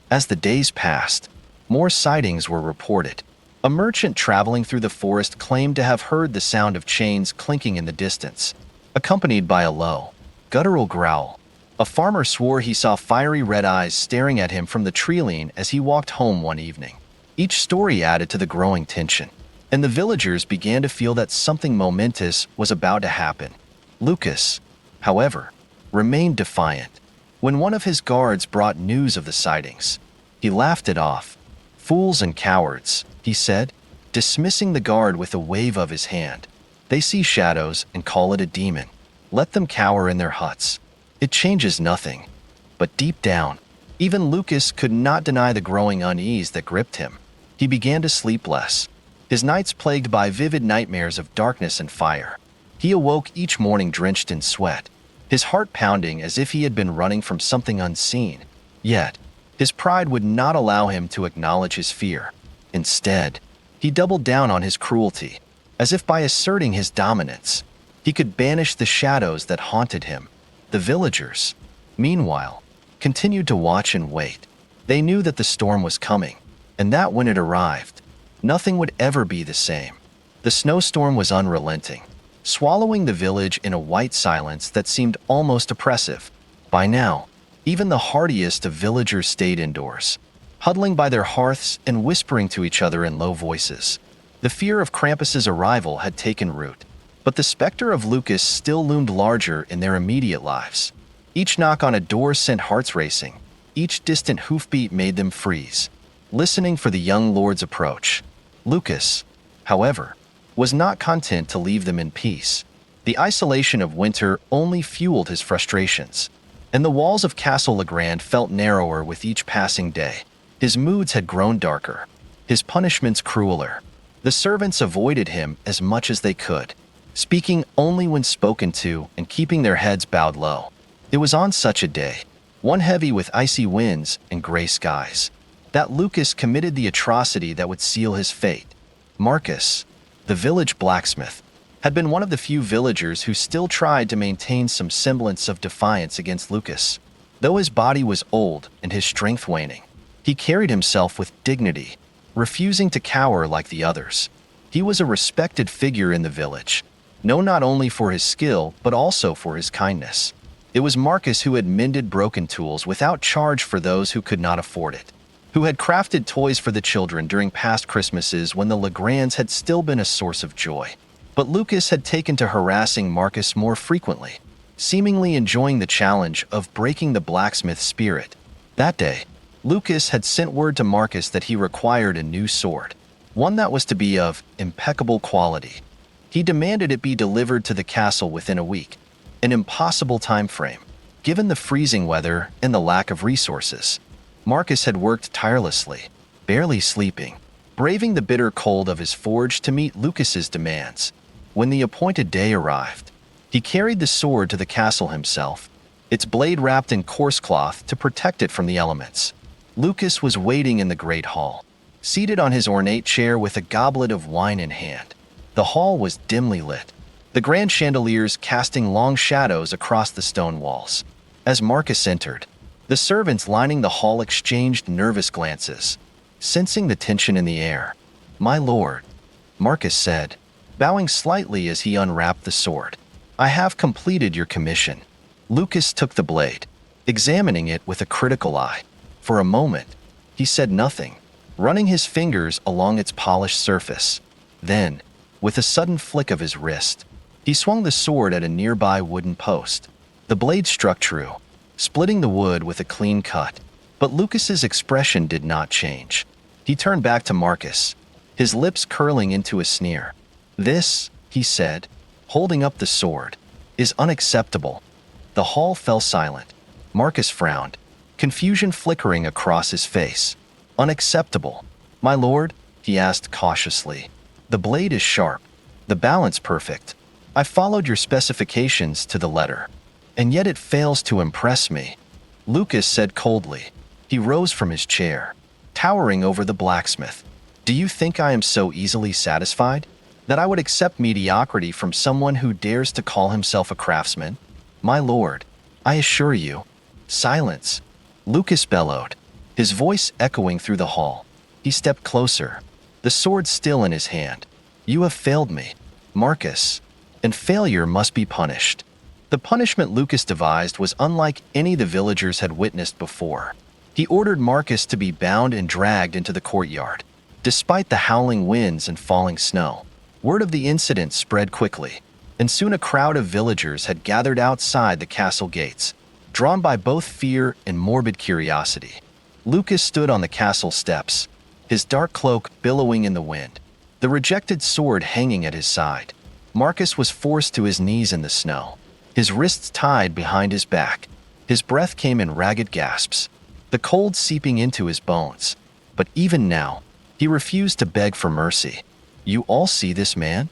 Speaker 1: As the days passed, more sightings were reported. A merchant traveling through the forest claimed to have heard the sound of chains clinking in the distance, accompanied by a low, guttural growl. A farmer swore he saw fiery red eyes staring at him from the tree-line as he walked home one evening. Each story added to the growing tension, and the villagers began to feel that something momentous was about to happen. Lucas, however, remained defiant. When one of his guards brought news of the sightings, he laughed it off. "Fools and cowards," he said, dismissing the guard with a wave of his hand. "They see shadows and call it a demon. Let them cower in their huts. It changes nothing. But deep down, even Lucas could not deny the growing unease that gripped him. He began to sleep less, his nights plagued by vivid nightmares of darkness and fire. He awoke each morning drenched in sweat, his heart pounding as if he had been running from something unseen. Yet, his pride would not allow him to acknowledge his fear. Instead, he doubled down on his cruelty, as if by asserting his dominance, he could banish the shadows that haunted him. The villagers, meanwhile, continued to watch and wait. They knew that the storm was coming, and that when it arrived, nothing would ever be the same. The snowstorm was unrelenting, swallowing the village in a white silence that seemed almost oppressive. By now, even the hardiest of villagers stayed indoors, huddling by their hearths and whispering to each other in low voices. The fear of Krampus's arrival had taken root, but the specter of Lucas still loomed larger in their immediate lives. Each knock on a door sent hearts racing. Each distant hoofbeat made them freeze, listening for the young lord's approach. Lucas, however, was not content to leave them in peace. The isolation of winter only fueled his frustrations, and the walls of Castle Legrand felt narrower with each passing day. His moods had grown darker, his punishments crueler. The servants avoided him as much as they could, speaking only when spoken to and keeping their heads bowed low. It was on such a day, one heavy with icy winds and gray skies, that Lucas committed the atrocity that would seal his fate. Marcus, the village blacksmith, had been one of the few villagers who still tried to maintain some semblance of defiance against Lucas. Though his body was old and his strength waning, he carried himself with dignity, refusing to cower like the others. He was a respected figure in the village, known not only for his skill but also for his kindness. It was Marcus who had mended broken tools without charge for those who could not afford it, who had crafted toys for the children during past Christmases when the Legrands had still been a source of joy. But Lucas had taken to harassing Marcus more frequently, seemingly enjoying the challenge of breaking the blacksmith's spirit. That day, Lucas had sent word to Marcus that he required a new sword, one that was to be of impeccable quality. He demanded it be delivered to the castle within a week, an impossible time frame, given the freezing weather and the lack of resources. Marcus had worked tirelessly, barely sleeping, braving the bitter cold of his forge to meet Lucas's demands. When the appointed day arrived, he carried the sword to the castle himself, its blade wrapped in coarse cloth to protect it from the elements. Lucas was waiting in the great hall, seated on his ornate chair with a goblet of wine in hand. The hall was dimly lit, the grand chandeliers casting long shadows across the stone walls. As Marcus entered, the servants lining the hall exchanged nervous glances, sensing the tension in the air. "My lord," Marcus said, bowing slightly as he unwrapped the sword, "I have completed your commission." Lucas took the blade, examining it with a critical eye. For a moment, he said nothing, running his fingers along its polished surface. Then, with a sudden flick of his wrist, he swung the sword at a nearby wooden post. The blade struck true, splitting the wood with a clean cut. But Lucas's expression did not change. He turned back to Marcus, his lips curling into a sneer. "This," he said, holding up the sword, "is unacceptable." The hall fell silent. Marcus frowned, confusion flickering across his face. "Unacceptable, my lord?" he asked cautiously. "The blade is sharp, the balance perfect. I followed your specifications to the letter, and yet it fails to impress me," Lucas said coldly. He rose from his chair, towering over the blacksmith. "Do you think I am so easily satisfied that I would accept mediocrity from someone who dares to call himself a craftsman? My lord, I assure you—" "Silence," Lucas bellowed, his voice echoing through the hall. He stepped closer, the sword still in his hand. "You have failed me, Marcus, and failure must be punished." The punishment Lucas devised was unlike any the villagers had witnessed before. He ordered Marcus to be bound and dragged into the courtyard, despite the howling winds and falling snow. Word of the incident spread quickly, and soon a crowd of villagers had gathered outside the castle gates, drawn by both fear and morbid curiosity. Lucas stood on the castle steps, his dark cloak billowing in the wind, the rejected sword hanging at his side. Marcus was forced to his knees in the snow, his wrists tied behind his back. His breath came in ragged gasps, the cold seeping into his bones. But even now, he refused to beg for mercy. "You all see this man?"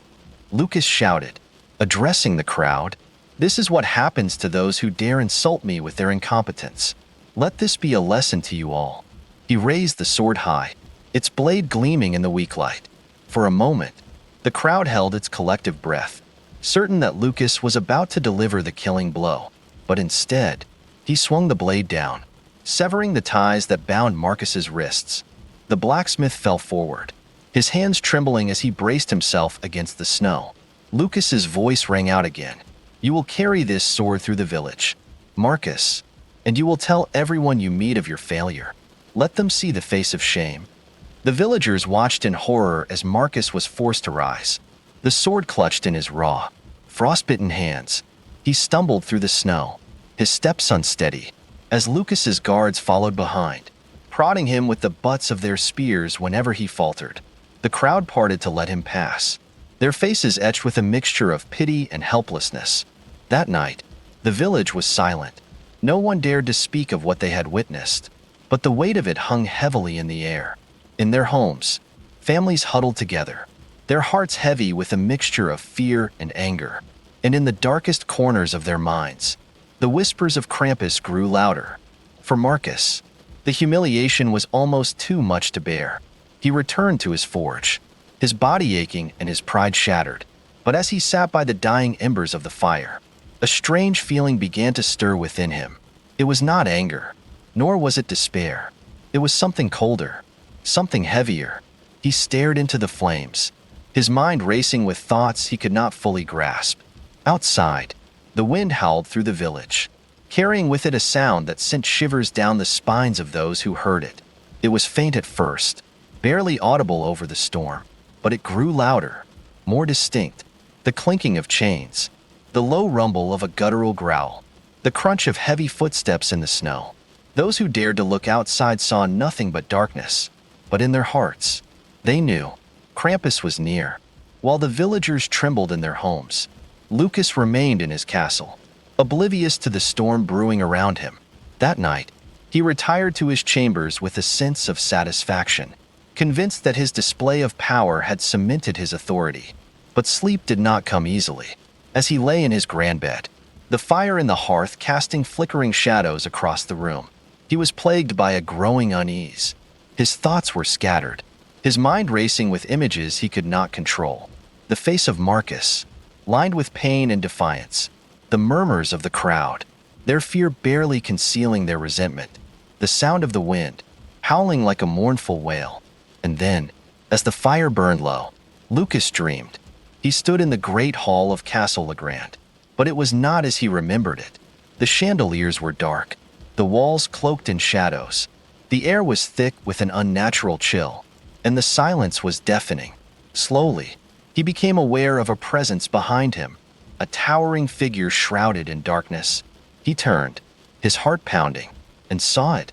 Speaker 1: Lucas shouted, addressing the crowd. "This is what happens to those who dare insult me with their incompetence. Let this be a lesson to you all." He raised the sword high, its blade gleaming in the weak light. For a moment, the crowd held its collective breath, certain that Lucas was about to deliver the killing blow. But instead, he swung the blade down, severing the ties that bound Marcus's wrists. The blacksmith fell forward, his hands trembling as he braced himself against the snow. Lucas's voice rang out again. "You will carry this sword through the village, Marcus, and you will tell everyone you meet of your failure. Let them see the face of shame." The villagers watched in horror as Marcus was forced to rise, the sword clutched in his raw, frostbitten hands. He stumbled through the snow, his steps unsteady, as Lucas's guards followed behind, prodding him with the butts of their spears whenever he faltered. The crowd parted to let him pass, their faces etched with a mixture of pity and helplessness. That night, the village was silent. No one dared to speak of what they had witnessed, but the weight of it hung heavily in the air. In their homes, families huddled together, their hearts heavy with a mixture of fear and anger. And in the darkest corners of their minds, the whispers of Krampus grew louder. For Marcus, the humiliation was almost too much to bear. He returned to his forge, his body aching and his pride shattered. But as he sat by the dying embers of the fire, a strange feeling began to stir within him. It was not anger, nor was it despair. It was something colder, something heavier. He stared into the flames, his mind racing with thoughts he could not fully grasp. Outside, the wind howled through the village, carrying with it a sound that sent shivers down the spines of those who heard it. It was faint at first, barely audible over the storm, but it grew louder, more distinct. The clinking of chains, the low rumble of a guttural growl, the crunch of heavy footsteps in the snow. Those who dared to look outside saw nothing but darkness, but in their hearts, they knew Krampus was near. While the villagers trembled in their homes, Lucas remained in his castle, oblivious to the storm brewing around him. That night, he retired to his chambers with a sense of satisfaction, convinced that his display of power had cemented his authority. But sleep did not come easily. As he lay in his grand bed, the fire in the hearth casting flickering shadows across the room, he was plagued by a growing unease. His thoughts were scattered, his mind racing with images he could not control. The face of Marcus, lined with pain and defiance, the murmurs of the crowd, their fear barely concealing their resentment, the sound of the wind, howling like a mournful wail. And then, as the fire burned low, Lucas dreamed. He stood in the great hall of Castle Legrand, but it was not as he remembered it. The chandeliers were dark, the walls cloaked in shadows. The air was thick with an unnatural chill, and the silence was deafening. Slowly, he became aware of a presence behind him, a towering figure shrouded in darkness. He turned, his heart pounding, and saw it,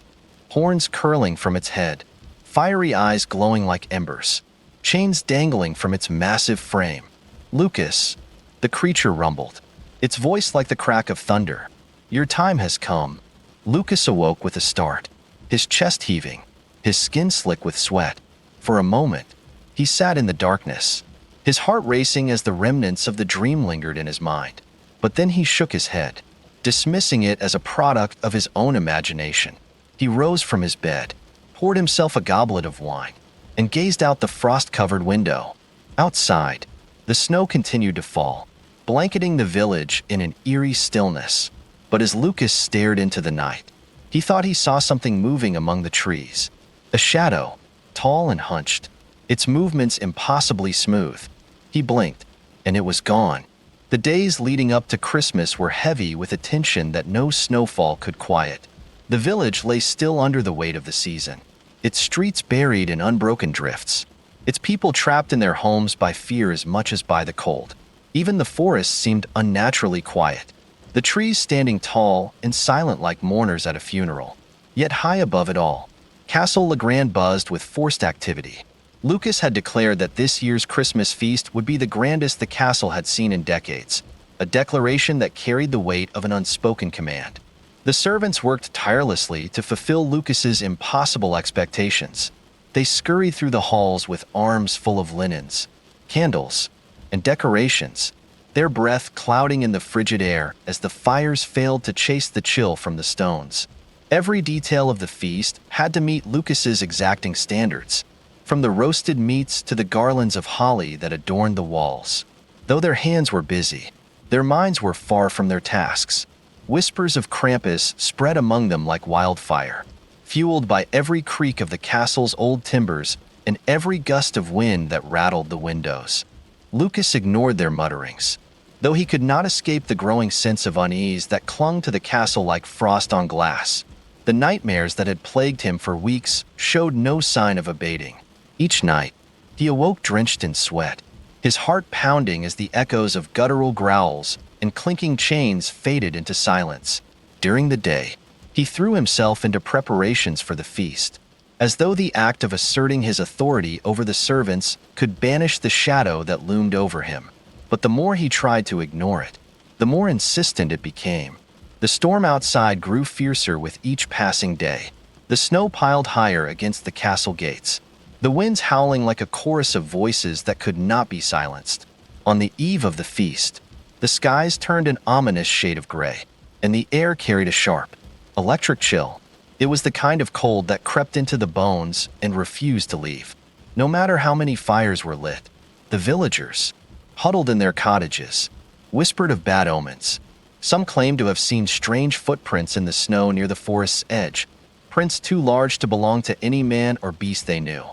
Speaker 1: horns curling from its head, fiery eyes glowing like embers, chains dangling from its massive frame. "Lucas," the creature rumbled, its voice like the crack of thunder. "Your time has come." Lucas awoke with a start, his chest heaving, his skin slick with sweat. For a moment, he sat in the darkness, his heart racing as the remnants of the dream lingered in his mind. But then he shook his head, dismissing it as a product of his own imagination. He rose from his bed, poured himself a goblet of wine, and gazed out the frost-covered window. Outside, the snow continued to fall, blanketing the village in an eerie stillness. But as Lucas stared into the night, he thought he saw something moving among the trees. A shadow, tall and hunched, its movements impossibly smooth. He blinked, and it was gone. The days leading up to Christmas were heavy with a tension that no snowfall could quiet. The village lay still under the weight of the season, its streets buried in unbroken drifts, its people trapped in their homes by fear as much as by the cold. Even the forest seemed unnaturally quiet, the trees standing tall and silent like mourners at a funeral. Yet high above it all, Castle Legrand buzzed with forced activity. Lucas had declared that this year's Christmas feast would be the grandest the castle had seen in decades, a declaration that carried the weight of an unspoken command. The The servants worked tirelessly to fulfill Lucas's impossible expectations. They scurried through the halls with arms full of linens, candles, and decorations, their breath clouding in the frigid air as the fires failed to chase the chill from the stones. Every detail of the feast had to meet Lucas's exacting standards, from the roasted meats to the garlands of holly that adorned the walls. Though their hands were busy, their minds were far from their tasks. Whispers of Krampus spread among them like wildfire, fueled by every creak of the castle's old timbers and every gust of wind that rattled the windows. Lucas ignored their mutterings, though he could not escape the growing sense of unease that clung to the castle like frost on glass. The nightmares that had plagued him for weeks showed no sign of abating. Each night, he awoke drenched in sweat, his heart pounding as the echoes of guttural growls and clinking chains faded into silence. During the day, he threw himself into preparations for the feast, as though the act of asserting his authority over the servants could banish the shadow that loomed over him. But the more he tried to ignore it, the more insistent it became. The storm outside grew fiercer with each passing day. The snow piled higher against the castle gates, the winds howling like a chorus of voices that could not be silenced. On the eve of the feast, the skies turned an ominous shade of gray, and the air carried a sharp, electric chill. It was the kind of cold that crept into the bones and refused to leave. No matter how many fires were lit, the villagers, huddled in their cottages, whispered of bad omens. Some claimed to have seen strange footprints in the snow near the forest's edge, prints too large to belong to any man or beast they knew.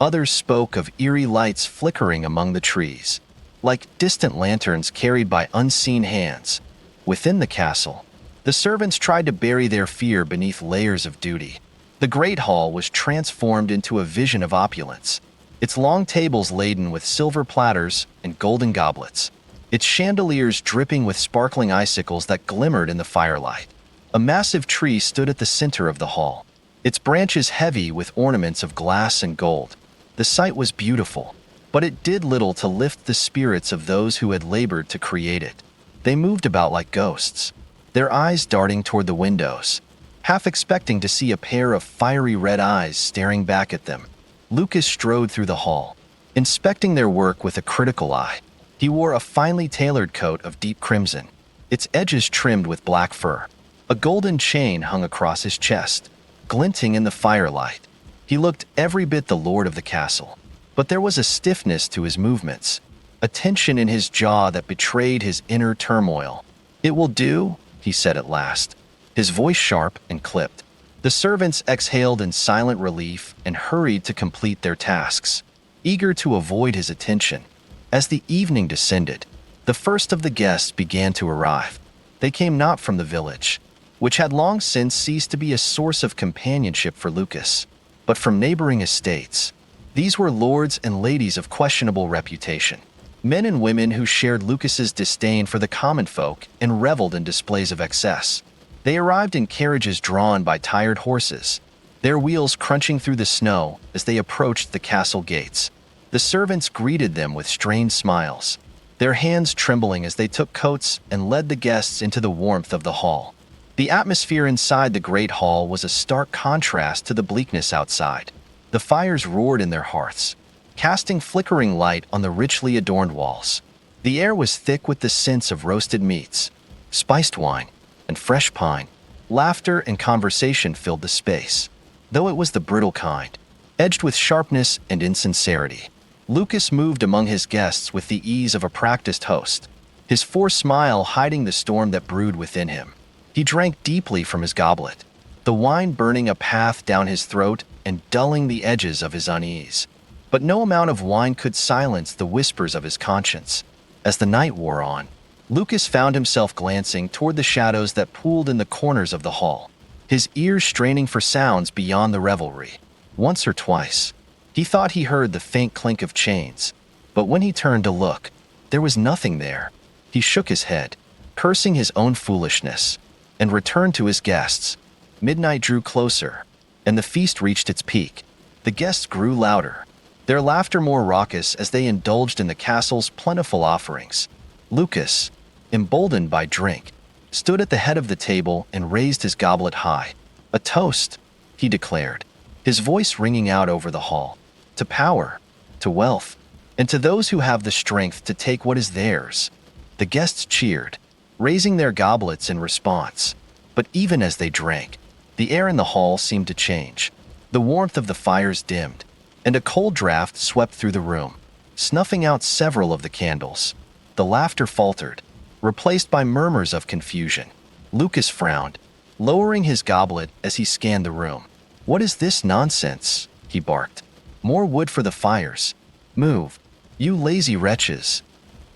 Speaker 1: Others spoke of eerie lights flickering among the trees, like distant lanterns carried by unseen hands. Within the castle, the servants tried to bury their fear beneath layers of duty. The great hall was transformed into a vision of opulence, its long tables laden with silver platters and golden goblets, its chandeliers dripping with sparkling icicles that glimmered in the firelight. A massive tree stood at the center of the hall, its branches heavy with ornaments of glass and gold. The sight was beautiful, but it did little to lift the spirits of those who had labored to create it. They moved about like ghosts, their eyes darting toward the windows, half expecting to see a pair of fiery red eyes staring back at them. Lucas strode through the hall, inspecting their work with a critical eye. He wore a finely tailored coat of deep crimson, its edges trimmed with black fur. A golden chain hung across his chest, glinting in the firelight. He looked every bit the lord of the castle, but there was a stiffness to his movements, a tension in his jaw that betrayed his inner turmoil. "It will do," he said at last, his voice sharp and clipped. The servants exhaled in silent relief and hurried to complete their tasks, eager to avoid his attention. As the evening descended, the first of the guests began to arrive. They came not from the village, which had long since ceased to be a source of companionship for Lucas, but from neighboring estates. These were lords and ladies of questionable reputation, men and women who shared Lucas's disdain for the common folk and reveled in displays of excess. They arrived in carriages drawn by tired horses, their wheels crunching through the snow as they approached the castle gates. The servants greeted them with strained smiles, their hands trembling as they took coats and led the guests into the warmth of the hall. The atmosphere inside the great hall was a stark contrast to the bleakness outside. The fires roared in their hearths, casting flickering light on the richly adorned walls. The air was thick with the scents of roasted meats, spiced wine, and fresh pine. Laughter and conversation filled the space, though it was the brittle kind, edged with sharpness and insincerity. Lucas moved among his guests with the ease of a practiced host, his forced smile hiding the storm that brewed within him. He drank deeply from his goblet, the wine burning a path down his throat and dulling the edges of his unease. But no amount of wine could silence the whispers of his conscience. As the night wore on, Lucas found himself glancing toward the shadows that pooled in the corners of the hall, his ears straining for sounds beyond the revelry. Once or twice, he thought he heard the faint clink of chains, but when he turned to look, there was nothing there. He shook his head, cursing his own foolishness, and returned to his guests. Midnight drew closer, and the feast reached its peak. The guests grew louder, their laughter more raucous as they indulged in the castle's plentiful offerings. Lucas, emboldened by drink, stood at the head of the table and raised his goblet high. "A toast," he declared, his voice ringing out over the hall. "To power, to wealth, and to those who have the strength to take what is theirs." The guests cheered, raising their goblets in response. But even as they drank, the air in the hall seemed to change. The warmth of the fires dimmed, and a cold draft swept through the room, snuffing out several of the candles. The laughter faltered, replaced by murmurs of confusion. Lucas frowned, lowering his goblet as he scanned the room. "What is this nonsense?" he barked. "More wood for the fires. Move, you lazy wretches."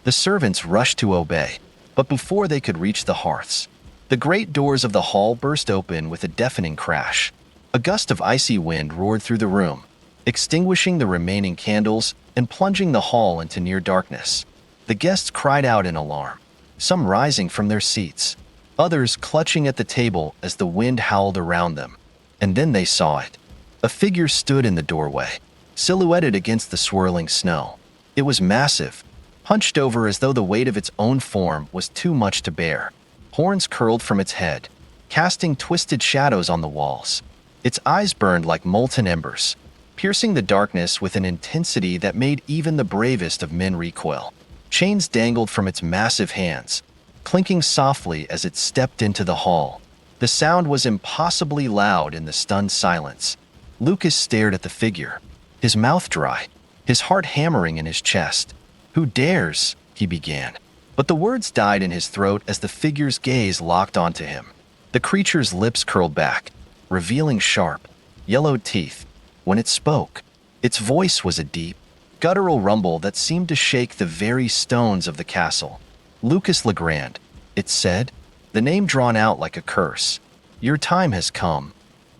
Speaker 1: The servants rushed to obey, but before they could reach the hearths, the great doors of the hall burst open with a deafening crash. A gust of icy wind roared through the room, extinguishing the remaining candles and plunging the hall into near darkness. The guests cried out in alarm, some rising from their seats, others clutching at the table as the wind howled around them. And then they saw it. A figure stood in the doorway, silhouetted against the swirling snow. It was massive, hunched over as though the weight of its own form was too much to bear. Horns curled from its head, casting twisted shadows on the walls. Its eyes burned like molten embers, piercing the darkness with an intensity that made even the bravest of men recoil. Chains dangled from its massive hands, clinking softly as it stepped into the hall. The sound was impossibly loud in the stunned silence. Lucas stared at the figure, his mouth dry, his heart hammering in his chest. "Who dares?" he began. But the words died in his throat as the figure's gaze locked onto him. The creature's lips curled back, revealing sharp, yellowed teeth. When it spoke, its voice was a deep, guttural rumble that seemed to shake the very stones of the castle. "Lucas Legrand," it said, the name drawn out like a curse. "Your time has come."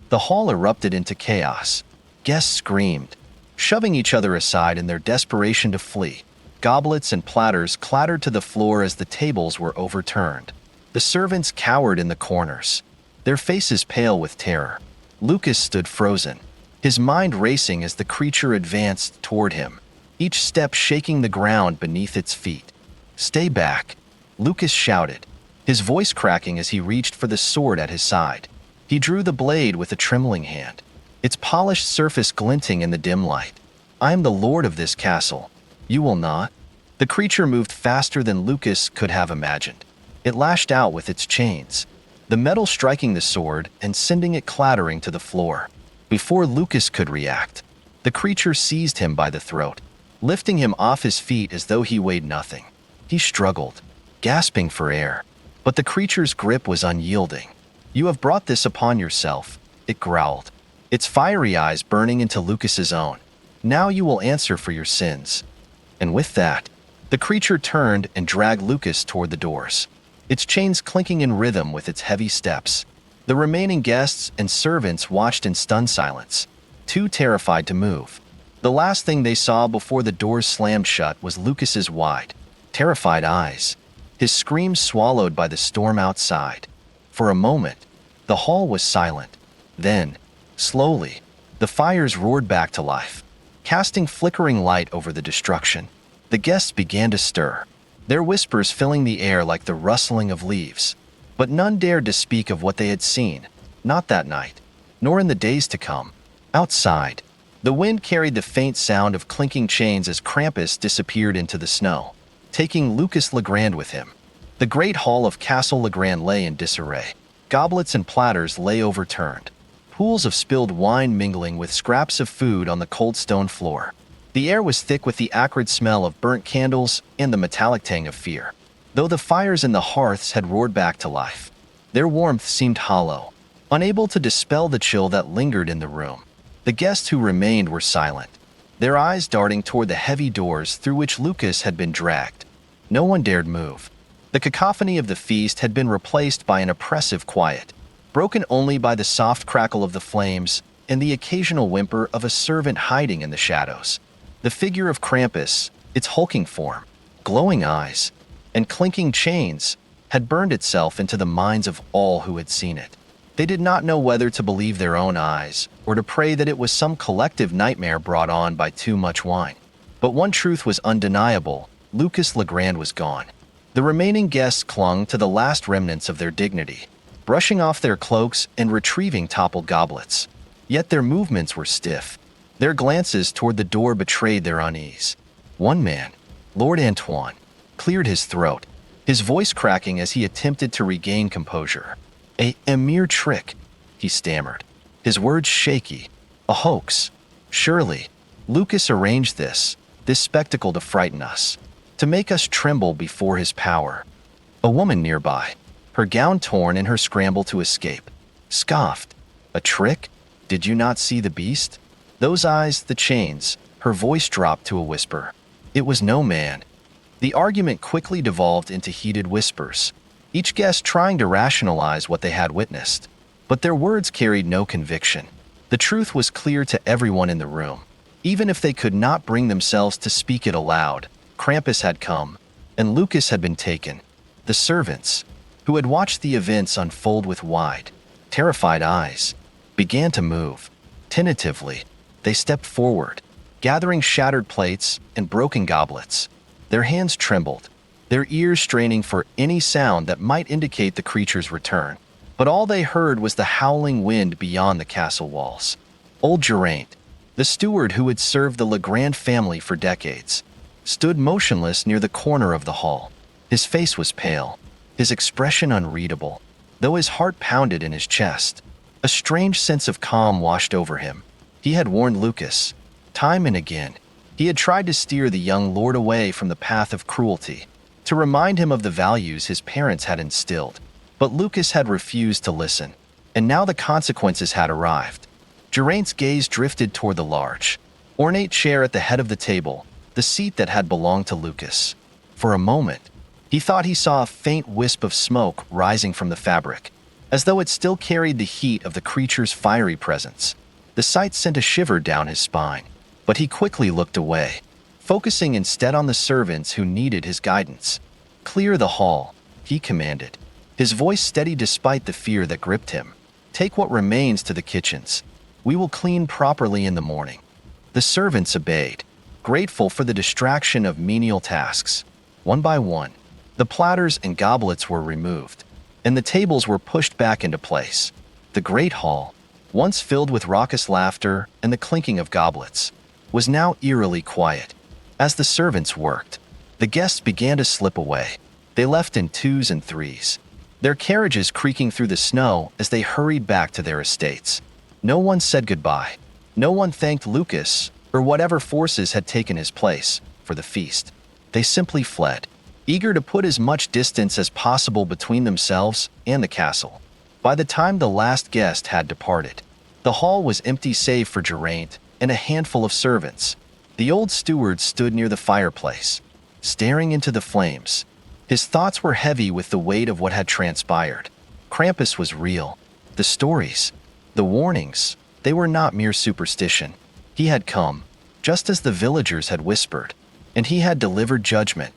Speaker 1: The hall erupted into chaos. Guests screamed, shoving each other aside in their desperation to flee. Goblets and platters clattered to the floor as the tables were overturned. The servants cowered in the corners, their faces pale with terror. Lucas stood frozen, his mind racing as the creature advanced toward him, each step shaking the ground beneath its feet. "Stay back," Lucas shouted, his voice cracking as he reached for the sword at his side. He drew the blade with a trembling hand, its polished surface glinting in the dim light. "I am the lord of this castle. You will not." The creature moved faster than Lucas could have imagined. It lashed out with its chains, the metal striking the sword and sending it clattering to the floor. Before Lucas could react, the creature seized him by the throat, lifting him off his feet as though he weighed nothing. He struggled, gasping for air, but the creature's grip was unyielding. "You have brought this upon yourself," it growled, its fiery eyes burning into Lucas's own. "Now you will answer for your sins." And with that, the creature turned and dragged Lucas toward the doors, its chains clinking in rhythm with its heavy steps. The remaining guests and servants watched in stunned silence, too terrified to move. The last thing they saw before the doors slammed shut was Lucas's wide, terrified eyes, his screams swallowed by the storm outside. For a moment, the hall was silent. Then, slowly, the fires roared back to life, casting flickering light over the destruction. The guests began to stir, their whispers filling the air like the rustling of leaves. But none dared to speak of what they had seen, not that night, nor in the days to come. Outside, the wind carried the faint sound of clinking chains as Krampus disappeared into the snow, taking Lucas Legrand with him. The great hall of Castle Legrand lay in disarray. Goblets and platters lay overturned, pools of spilled wine mingling with scraps of food on the cold stone floor. The air was thick with the acrid smell of burnt candles and the metallic tang of fear. Though the fires in the hearths had roared back to life, their warmth seemed hollow, unable to dispel the chill that lingered in the room. The guests who remained were silent, their eyes darting toward the heavy doors through which Lucas had been dragged. No one dared move. The cacophony of the feast had been replaced by an oppressive quiet, broken only by the soft crackle of the flames and the occasional whimper of a servant hiding in the shadows. The figure of Krampus, its hulking form, glowing eyes, and clinking chains, had burned itself into the minds of all who had seen it. They did not know whether to believe their own eyes or to pray that it was some collective nightmare brought on by too much wine. But one truth was undeniable: Lucas Legrand was gone. The remaining guests clung to the last remnants of their dignity, brushing off their cloaks and retrieving toppled goblets. Yet their movements were stiff. Their glances toward the door betrayed their unease. One man, Lord Antoine, cleared his throat, his voice cracking as he attempted to regain composure. A mere trick, he stammered, his words shaky. A hoax. Surely, Lucas arranged this spectacle to frighten us, to make us tremble before his power. A woman nearby, her gown torn in her scramble to escape, scoffed. A trick? Did you not see the beast? Those eyes, the chains. Her voice dropped to a whisper. It was no man. The argument quickly devolved into heated whispers, each guest trying to rationalize what they had witnessed. But their words carried no conviction. The truth was clear to everyone in the room. Even if they could not bring themselves to speak it aloud, Krampus had come, and Lucas had been taken. The servants, who had watched the events unfold with wide, terrified eyes, began to move. Tentatively, they stepped forward, gathering shattered plates and broken goblets. Their hands trembled, their ears straining for any sound that might indicate the creature's return. But all they heard was the howling wind beyond the castle walls. Old Geraint, the steward who had served the Legrand family for decades, stood motionless near the corner of the hall. His face was pale, his expression unreadable, though his heart pounded in his chest. A strange sense of calm washed over him. He had warned Lucas, time and again. He had tried to steer the young lord away from the path of cruelty, to remind him of the values his parents had instilled. But Lucas had refused to listen, and now the consequences had arrived. Geraint's gaze drifted toward the large, ornate chair at the head of the table, the seat that had belonged to Lucas. For a moment, he thought he saw a faint wisp of smoke rising from the fabric, as though it still carried the heat of the creature's fiery presence. The sight sent a shiver down his spine, but he quickly looked away, focusing instead on the servants who needed his guidance. "Clear the hall," he commanded, his voice steady despite the fear that gripped him. "Take what remains to the kitchens. We will clean properly in the morning." The servants obeyed, grateful for the distraction of menial tasks. One by one, the platters and goblets were removed, and the tables were pushed back into place. The great hall, once filled with raucous laughter and the clinking of goblets, was now eerily quiet. As the servants worked, the guests began to slip away. They left in twos and threes, their carriages creaking through the snow as they hurried back to their estates. No one said goodbye. No one thanked Lucas, or whatever forces had taken his place, for the feast. They simply fled, eager to put as much distance as possible between themselves and the castle. By the time the last guest had departed, the hall was empty save for Geraint and a handful of servants. The old steward stood near the fireplace, staring into the flames. His thoughts were heavy with the weight of what had transpired. Krampus was real. The stories, the warnings, they were not mere superstition. He had come, just as the villagers had whispered, and he had delivered judgment.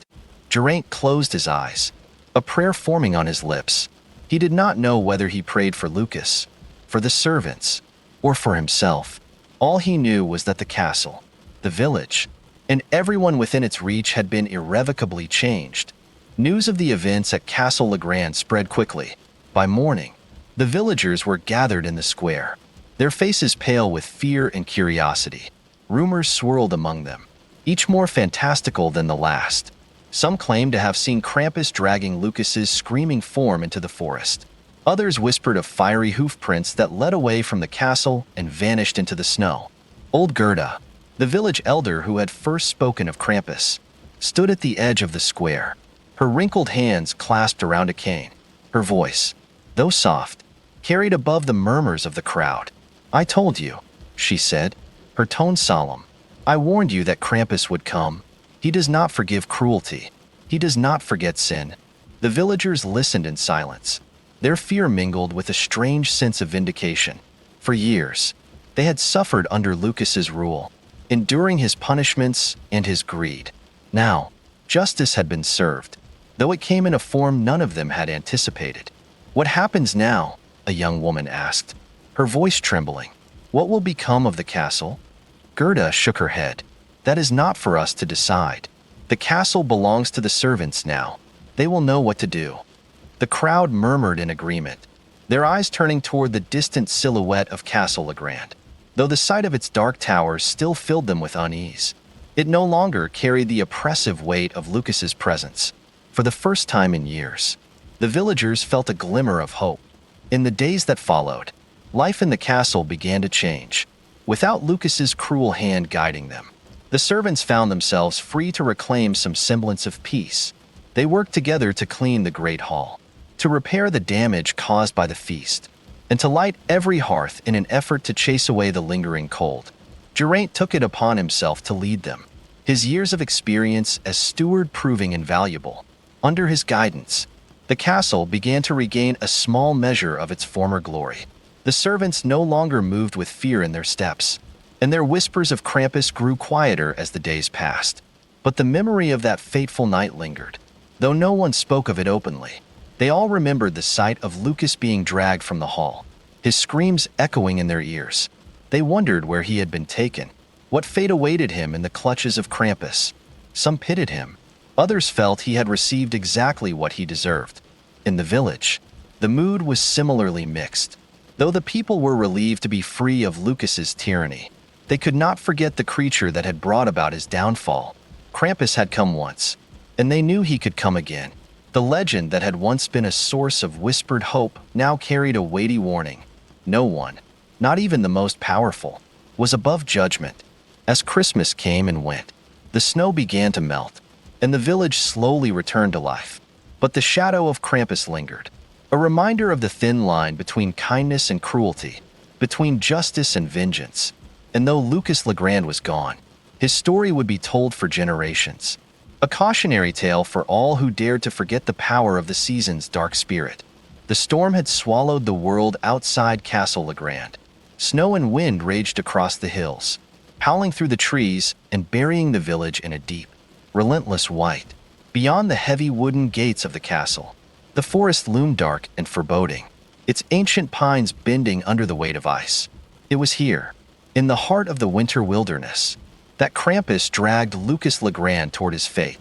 Speaker 1: Geraint closed his eyes, a prayer forming on his lips. He did not know whether he prayed for Lucas, for the servants, or for himself. All he knew was that the castle, the village, and everyone within its reach had been irrevocably changed. News of the events at Castle Legrand spread quickly. By morning, the villagers were gathered in the square, their faces pale with fear and curiosity. Rumors swirled among them, each more fantastical than the last. Some claimed to have seen Krampus dragging Lucas's screaming form into the forest. Others whispered of fiery hoofprints that led away from the castle and vanished into the snow. Old Gerda, the village elder who had first spoken of Krampus, stood at the edge of the square, her wrinkled hands clasped around a cane. Her voice, though soft, carried above the murmurs of the crowd. "I told you," she said, her tone solemn. "I warned you that Krampus would come. He does not forgive cruelty. He does not forget sin." The villagers listened in silence, their fear mingled with a strange sense of vindication. For years, they had suffered under Lucas's rule, enduring his punishments and his greed. Now, justice had been served, though it came in a form none of them had anticipated. "What happens now?" a young woman asked, her voice trembling. "What will become of the castle?" Gerda shook her head. "That is not for us to decide. The castle belongs to the servants now. They will know what to do." The crowd murmured in agreement, their eyes turning toward the distant silhouette of Castle Legrand, though the sight of its dark towers still filled them with unease. It no longer carried the oppressive weight of Lucas's presence. For the first time in years, the villagers felt a glimmer of hope. In the days that followed, life in the castle began to change, without Lucas's cruel hand guiding them. The servants found themselves free to reclaim some semblance of peace. They worked together to clean the great hall, to repair the damage caused by the feast, and to light every hearth in an effort to chase away the lingering cold. Geraint took it upon himself to lead them, his years of experience as steward proving invaluable. Under his guidance, the castle began to regain a small measure of its former glory. The servants no longer moved with fear in their steps, and their whispers of Krampus grew quieter as the days passed. But the memory of that fateful night lingered, though no one spoke of it openly. They all remembered the sight of Lucas being dragged from the hall, his screams echoing in their ears. They wondered where he had been taken, what fate awaited him in the clutches of Krampus. Some pitied him. Others felt he had received exactly what he deserved. In the village, the mood was similarly mixed. Though the people were relieved to be free of Lucas's tyranny, they could not forget the creature that had brought about his downfall. Krampus had come once, and they knew he could come again. The legend that had once been a source of whispered hope now carried a weighty warning. No one, not even the most powerful, was above judgment. As Christmas came and went, the snow began to melt, and the village slowly returned to life. But the shadow of Krampus lingered, a reminder of the thin line between kindness and cruelty, between justice and vengeance. And though Lucas Legrand was gone, his story would be told for generations. A cautionary tale for all who dared to forget the power of the season's dark spirit. The storm had swallowed the world outside Castle Legrand. Snow and wind raged across the hills, howling through the trees and burying the village in a deep, relentless white. Beyond the heavy wooden gates of the castle, the forest loomed dark and foreboding, its ancient pines bending under the weight of ice. It was here, in the heart of the winter wilderness, that Krampus dragged Lucas Legrand toward his fate.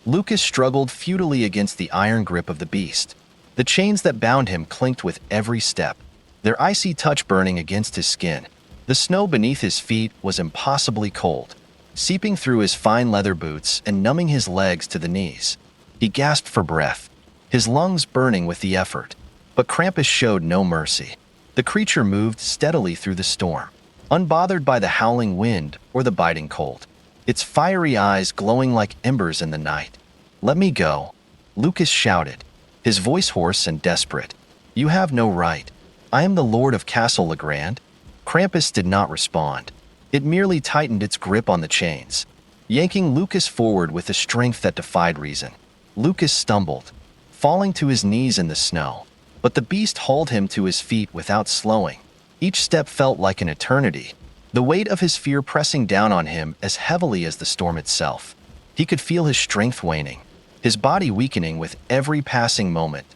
Speaker 1: Lucas struggled futilely against the iron grip of the beast. The chains that bound him clinked with every step, their icy touch burning against his skin. The snow beneath his feet was impossibly cold, seeping through his fine leather boots and numbing his legs to the knees. He gasped for breath, his lungs burning with the effort. But Krampus showed no mercy. The creature moved steadily through the storm, unbothered by the howling wind or the biting cold, its fiery eyes glowing like embers in the night. "Let me go," Lucas shouted, his voice hoarse and desperate. "You have no right. I am the Lord of Castle Legrand." Krampus did not respond. It merely tightened its grip on the chains, yanking Lucas forward with a strength that defied reason. Lucas stumbled, falling to his knees in the snow, but the beast hauled him to his feet without slowing. Each step felt like an eternity, the weight of his fear pressing down on him as heavily as the storm itself. He could feel his strength waning, his body weakening with every passing moment.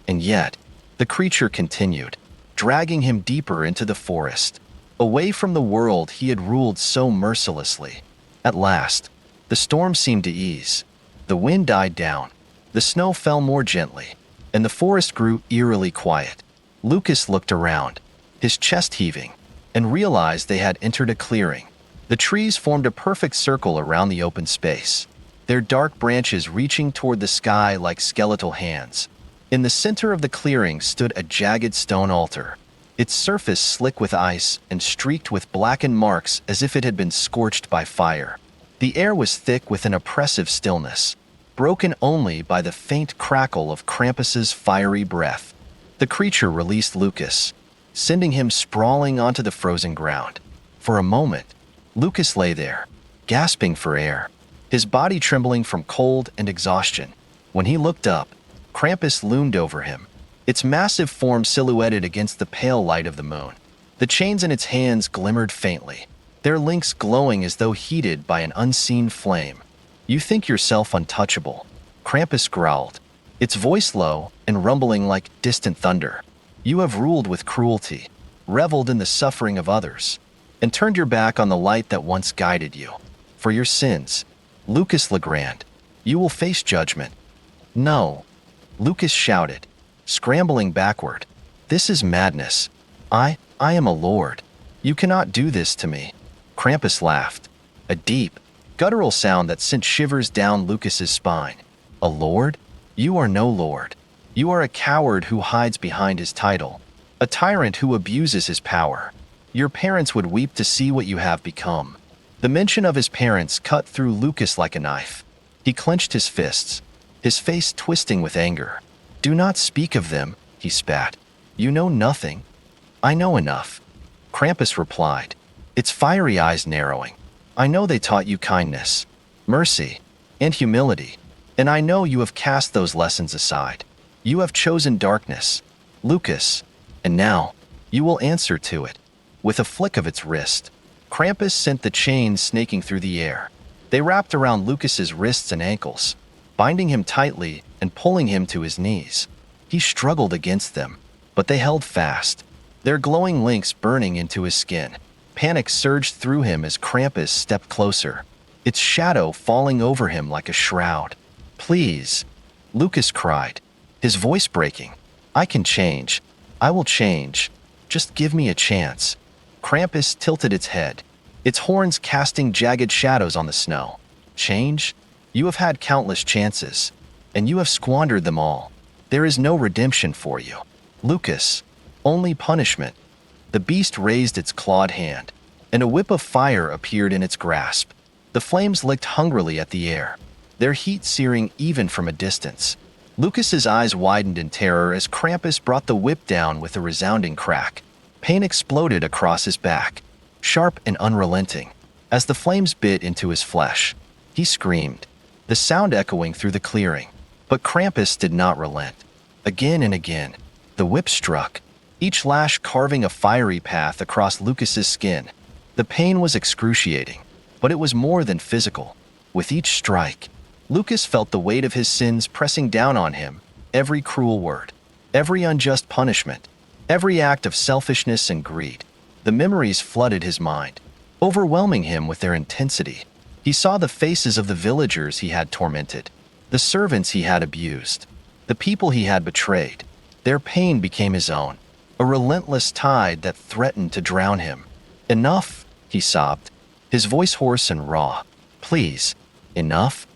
Speaker 1: And yet, the creature continued, dragging him deeper into the forest, away from the world he had ruled so mercilessly. At last, the storm seemed to ease. The wind died down, the snow fell more gently, and the forest grew eerily quiet. Lucas looked around, his chest heaving, and realized they had entered a clearing. The trees formed a perfect circle around the open space, their dark branches reaching toward the sky like skeletal hands. In the center of the clearing stood a jagged stone altar, its surface slick with ice and streaked with blackened marks as if it had been scorched by fire. The air was thick with an oppressive stillness, broken only by the faint crackle of Krampus's fiery breath. The creature released Lucas, sending him sprawling onto the frozen ground. For a moment, Lucas lay there, gasping for air, his body trembling from cold and exhaustion. When he looked up, Krampus loomed over him, its massive form silhouetted against the pale light of the moon. The chains in its hands glimmered faintly, their links glowing as though heated by an unseen flame. "You think yourself untouchable," Krampus growled, its voice low and rumbling like distant thunder. "You have ruled with cruelty, reveled in the suffering of others, and turned your back on the light that once guided you. For your sins, Lucas Legrand, you will face judgment." "No," Lucas shouted, scrambling backward. "This is madness. I am a lord. You cannot do this to me." Krampus laughed, a deep, guttural sound that sent shivers down Lucas's spine. "A lord? You are no lord. You are a coward who hides behind his title, a tyrant who abuses his power. Your parents would weep to see what you have become." The mention of his parents cut through Lucas like a knife. He clenched his fists, his face twisting with anger. "Do not speak of them," he spat. "You know nothing." "I know enough," Krampus replied, its fiery eyes narrowing. "I know they taught you kindness, mercy, and humility, and I know you have cast those lessons aside. You have chosen darkness, Lucas, and now you will answer to it." With a flick of its wrist, Krampus sent the chains snaking through the air. They wrapped around Lucas's wrists and ankles, binding him tightly and pulling him to his knees. He struggled against them, but they held fast, their glowing links burning into his skin. Panic surged through him as Krampus stepped closer, its shadow falling over him like a shroud. "Please," Lucas cried, his voice breaking. "I can change. I will change. Just give me a chance." Krampus tilted its head, its horns casting jagged shadows on the snow. "Change? You have had countless chances, and you have squandered them all. There is no redemption for you, Lucas. Only punishment." The beast raised its clawed hand, and a whip of fire appeared in its grasp. The flames licked hungrily at the air, their heat searing even from a distance. Lucas's eyes widened in terror as Krampus brought the whip down with a resounding crack. Pain exploded across his back, sharp and unrelenting. As the flames bit into his flesh, he screamed, the sound echoing through the clearing. But Krampus did not relent. Again and again, the whip struck, each lash carving a fiery path across Lucas's skin. The pain was excruciating, but it was more than physical. With each strike, Lucas felt the weight of his sins pressing down on him, every cruel word, every unjust punishment, every act of selfishness and greed. The memories flooded his mind, overwhelming him with their intensity. He saw the faces of the villagers he had tormented, the servants he had abused, the people he had betrayed. Their pain became his own, a relentless tide that threatened to drown him. "Enough," he sobbed, his voice hoarse and raw. "Please, enough."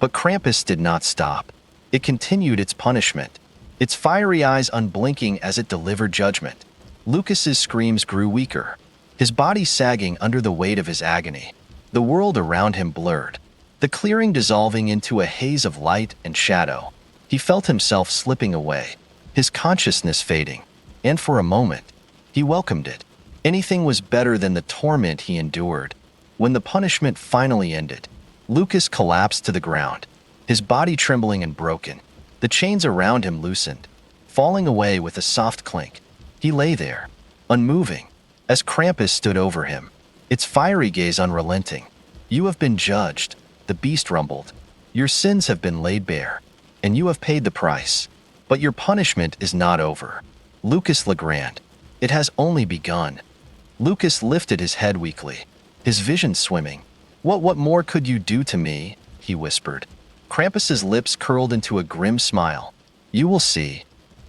Speaker 1: But Krampus did not stop. It continued its punishment, its fiery eyes unblinking as it delivered judgment. Lucas's screams grew weaker, his body sagging under the weight of his agony. The world around him blurred, the clearing dissolving into a haze of light and shadow. He felt himself slipping away, his consciousness fading, and for a moment, he welcomed it. Anything was better than the torment he endured. When the punishment finally ended, Lucas collapsed to the ground, his body trembling and broken. The chains around him loosened, falling away with a soft clink. He lay there, unmoving, as Krampus stood over him, its fiery gaze unrelenting. "You have been judged," the beast rumbled. "Your sins have been laid bare, and you have paid the price. But your punishment is not over, Lucas Legrand. It has only begun." Lucas lifted his head weakly, his vision swimming. What more could you do to me?" he whispered. Krampus's lips curled into a grim smile. "You will see."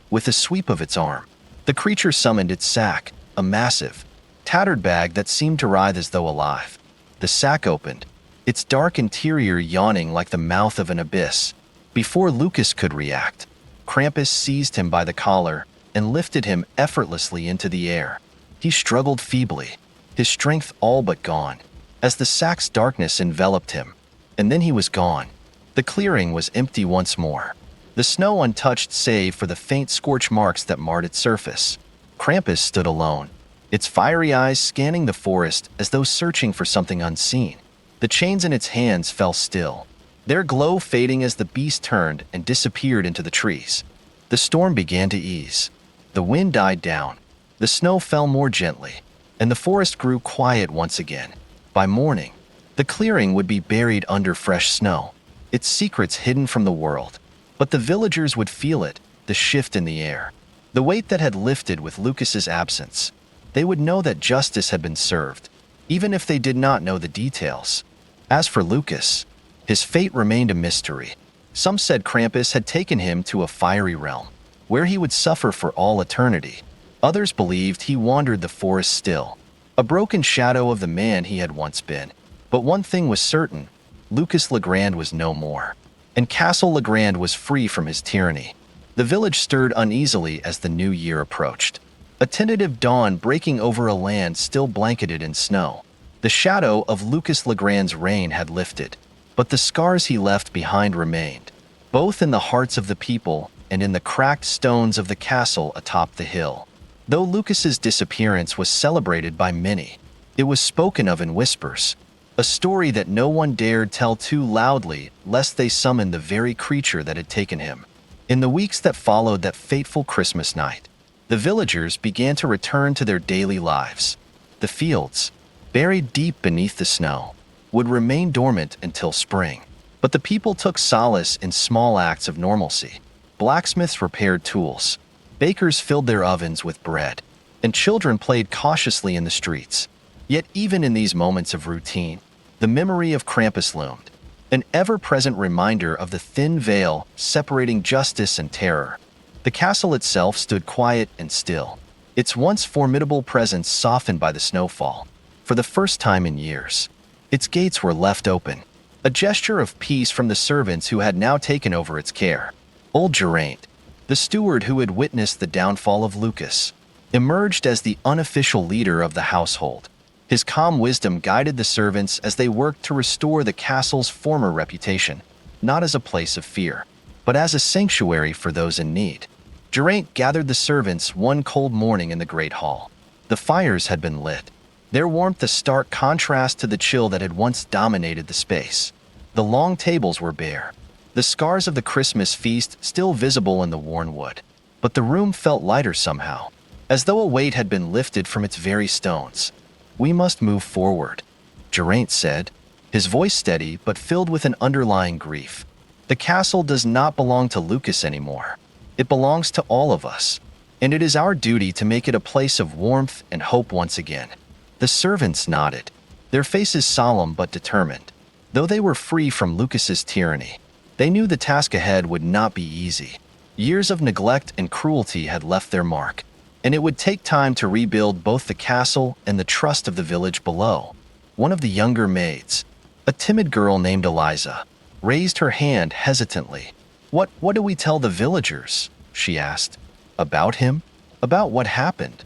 Speaker 1: With a sweep of its arm, the creature summoned its sack, a massive, tattered bag that seemed to writhe as though alive. The sack opened, its dark interior yawning like the mouth of an abyss. Before Lucas could react, Krampus seized him by the collar and lifted him effortlessly into the air. He struggled feebly, his strength all but gone, as the sack's darkness enveloped him. And then he was gone. The clearing was empty once more, the snow untouched save for the faint scorch marks that marred its surface. Krampus stood alone, its fiery eyes scanning the forest as though searching for something unseen. The chains in its hands fell still, their glow fading as the beast turned and disappeared into the trees. The storm began to ease. The wind died down, the snow fell more gently, and the forest grew quiet once again. By morning, the clearing would be buried under fresh snow, its secrets hidden from the world. But the villagers would feel it, the shift in the air, the weight that had lifted with Lucas's absence. They would know that justice had been served, even if they did not know the details. As for Lucas, his fate remained a mystery, Some said Krampus had taken him to a fiery realm, where he would suffer for all eternity. Others believed he wandered the forest still, a broken shadow of the man he had once been. But one thing was certain: Lucas Legrand was no more, and Castle Legrand was free from his tyranny. The village stirred uneasily as the new year approached, a tentative dawn breaking over a land still blanketed in snow. The shadow of Lucas Legrand's reign had lifted, but the scars he left behind remained, both in the hearts of the people and in the cracked stones of the castle atop the hill. Though Lucas's disappearance was celebrated by many, it was spoken of in whispers, a story that no one dared tell too loudly lest they summon the very creature that had taken him. In the weeks that followed that fateful Christmas night, the villagers began to return to their daily lives. The fields, buried deep beneath the snow, would remain dormant until spring. But the people took solace in small acts of normalcy. Blacksmiths repaired tools, bakers filled their ovens with bread, and children played cautiously in the streets. Yet even in these moments of routine, the memory of Krampus loomed, an ever-present reminder of the thin veil separating justice and terror. The castle itself stood quiet and still, its once formidable presence softened by the snowfall. For the first time in years, its gates were left open, a gesture of peace from the servants who had now taken over its care. Old Geraint, the steward who had witnessed the downfall of Lucas, emerged as the unofficial leader of the household. His calm wisdom guided the servants as they worked to restore the castle's former reputation, not as a place of fear, but as a sanctuary for those in need. Geraint gathered the servants one cold morning in the great hall. The fires had been lit, their warmth a stark contrast to the chill that had once dominated the space. The long tables were bare, the scars of the Christmas feast still visible in the worn wood. But the room felt lighter somehow, as though a weight had been lifted from its very stones. "We must move forward," Geraint said, his voice steady but filled with an underlying grief. "The castle does not belong to Lucas anymore. It belongs to all of us, and it is our duty to make it a place of warmth and hope once again." The servants nodded, their faces solemn but determined. Though they were free from Lucas's tyranny, they knew the task ahead would not be easy. Years of neglect and cruelty had left their mark, and it would take time to rebuild both the castle and the trust of the village below. One of the younger maids, a timid girl named Eliza, raised her hand hesitantly. What do we tell the villagers?" she asked. "About him? About what happened?"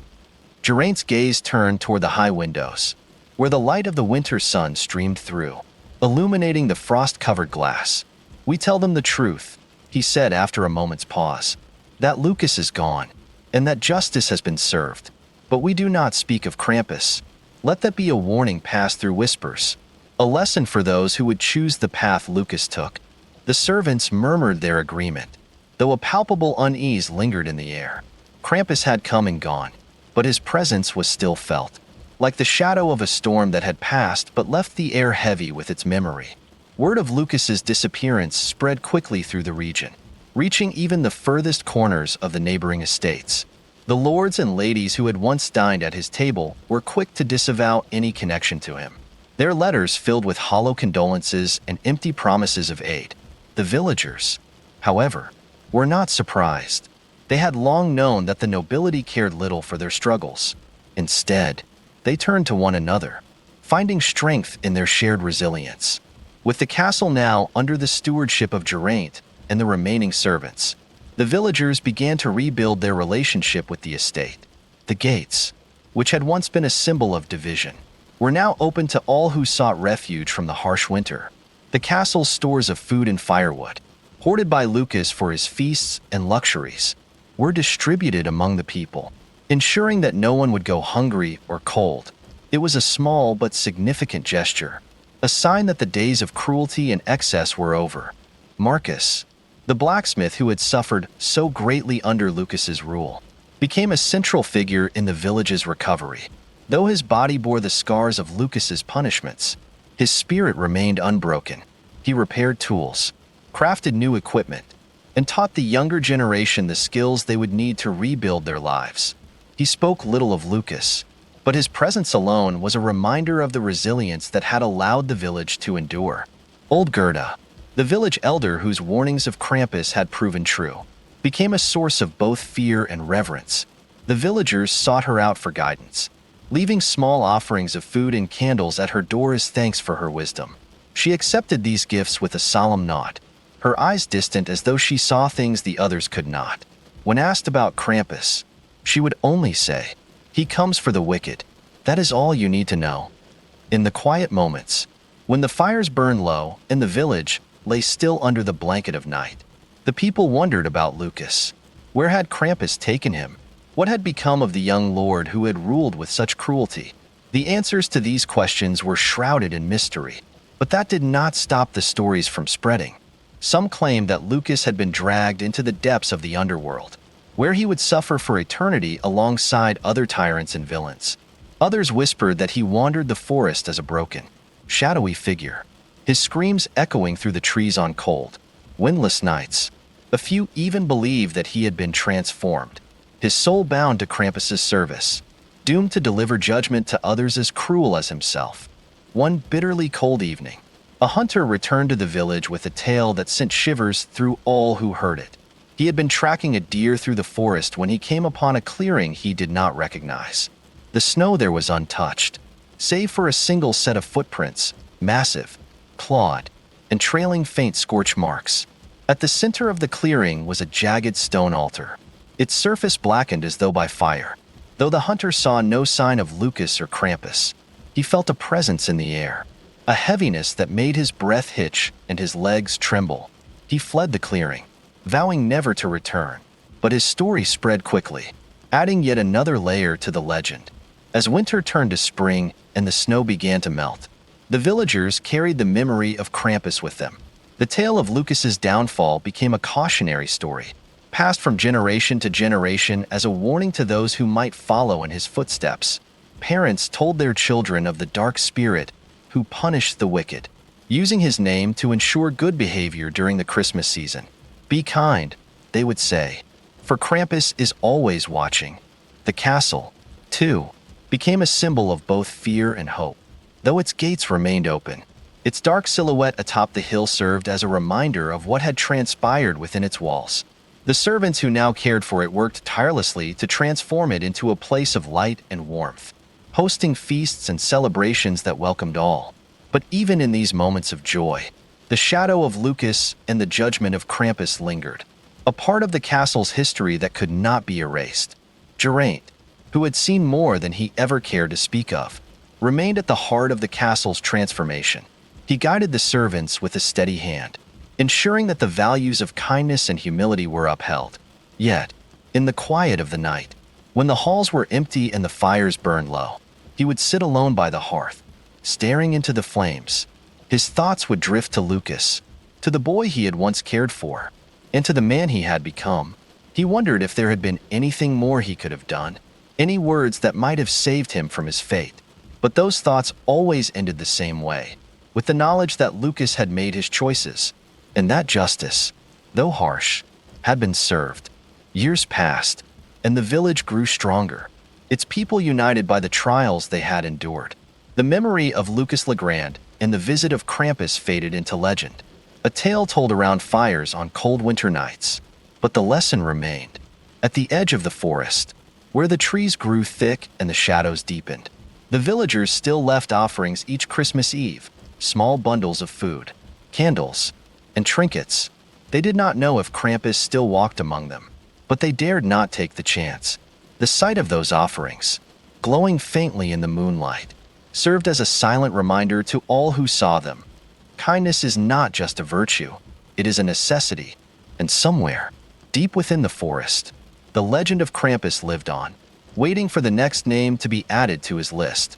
Speaker 1: Geraint's gaze turned toward the high windows, where the light of the winter sun streamed through, illuminating the frost-covered glass. "We tell them the truth," he said after a moment's pause, "that Lucas is gone, and that justice has been served. But we do not speak of Krampus. Let that be a warning passed through whispers, a lesson for those who would choose the path Lucas took." The servants murmured their agreement, though a palpable unease lingered in the air. Krampus had come and gone, but his presence was still felt, like the shadow of a storm that had passed but left the air heavy with its memory. Word of Lucas's disappearance spread quickly through the region, reaching even the furthest corners of the neighboring estates. The lords and ladies who had once dined at his table were quick to disavow any connection to him, their letters filled with hollow condolences and empty promises of aid. The villagers, however, were not surprised. They had long known that the nobility cared little for their struggles. Instead, they turned to one another, finding strength in their shared resilience. With the castle now under the stewardship of Geraint and the remaining servants, the villagers began to rebuild their relationship with the estate. The gates, which had once been a symbol of division, were now open to all who sought refuge from the harsh winter. The castle's stores of food and firewood, hoarded by Lucas for his feasts and luxuries, were distributed among the people, ensuring that no one would go hungry or cold. It was a small but significant gesture, a sign that the days of cruelty and excess were over. Marcus, the blacksmith who had suffered so greatly under Lucas's rule, became a central figure in the village's recovery. Though his body bore the scars of Lucas's punishments, his spirit remained unbroken. He repaired tools, crafted new equipment, and taught the younger generation the skills they would need to rebuild their lives. He spoke little of Lucas, but his presence alone was a reminder of the resilience that had allowed the village to endure. Old Gerda, The village elder, whose warnings of Krampus had proven true, became a source of both fear and reverence. The villagers sought her out for guidance, leaving small offerings of food and candles at her door as thanks for her wisdom. She accepted these gifts with a solemn nod, her eyes distant as though she saw things the others could not. When asked about Krampus, she would only say, "He comes for the wicked. That is all you need to know." In the quiet moments, when the fires burned low and the village lay still under the blanket of night, the people wondered about Lucas. Where had Krampus taken him? What had become of the young lord who had ruled with such cruelty? The answers to these questions were shrouded in mystery, but that did not stop the stories from spreading. Some claimed that Lucas had been dragged into the depths of the underworld, where he would suffer for eternity alongside other tyrants and villains. Others whispered that he wandered the forest as a broken, shadowy figure, his screams echoing through the trees on cold, windless nights. A few even believed that he had been transformed, his soul bound to Krampus's service, doomed to deliver judgment to others as cruel as himself. One bitterly cold evening, a hunter returned to the village with a tale that sent shivers through all who heard it. He had been tracking a deer through the forest when he came upon a clearing he did not recognize. The snow there was untouched, save for a single set of footprints, massive, clawed, and trailing faint scorch marks. At the center of the clearing was a jagged stone altar, its surface blackened as though by fire. Though the hunter saw no sign of Lucas or Krampus, he felt a presence in the air, a heaviness that made his breath hitch and his legs tremble. He fled the clearing, vowing never to return, but his story spread quickly, adding yet another layer to the legend. As winter turned to spring and the snow began to melt, the villagers carried the memory of Krampus with them. The tale of Lucas's downfall became a cautionary story, passed from generation to generation as a warning to those who might follow in his footsteps. Parents told their children of the dark spirit who punished the wicked, using his name to ensure good behavior during the Christmas season. "Be kind," they would say, "for Krampus is always watching." The castle, too, became a symbol of both fear and hope. Though its gates remained open, its dark silhouette atop the hill served as a reminder of what had transpired within its walls. The servants who now cared for it worked tirelessly to transform it into a place of light and warmth, hosting feasts and celebrations that welcomed all. But even in these moments of joy, the shadow of Lucas and the judgment of Krampus lingered, a part of the castle's history that could not be erased. Geraint, who had seen more than he ever cared to speak of, remained at the heart of the castle's transformation. He guided the servants with a steady hand, ensuring that the values of kindness and humility were upheld. Yet, in the quiet of the night, when the halls were empty and the fires burned low, he would sit alone by the hearth, staring into the flames. His thoughts would drift to Lucas, to the boy he had once cared for, and to the man he had become. He wondered if there had been anything more he could have done, any words that might have saved him from his fate. But those thoughts always ended the same way, with the knowledge that Lucas had made his choices, and that justice, though harsh, had been served. Years passed, and the village grew stronger, its people united by the trials they had endured. The memory of Lucas Legrand and the visit of Krampus faded into legend, a tale told around fires on cold winter nights. But the lesson remained. At the edge of the forest, where the trees grew thick and the shadows deepened, the villagers still left offerings each Christmas Eve, small bundles of food, candles, and trinkets. They did not know if Krampus still walked among them, but they dared not take the chance. The sight of those offerings, glowing faintly in the moonlight, served as a silent reminder to all who saw them. Kindness is not just a virtue, it is a necessity. And somewhere, deep within the forest, the legend of Krampus lived on, waiting for the next name to be added to his list.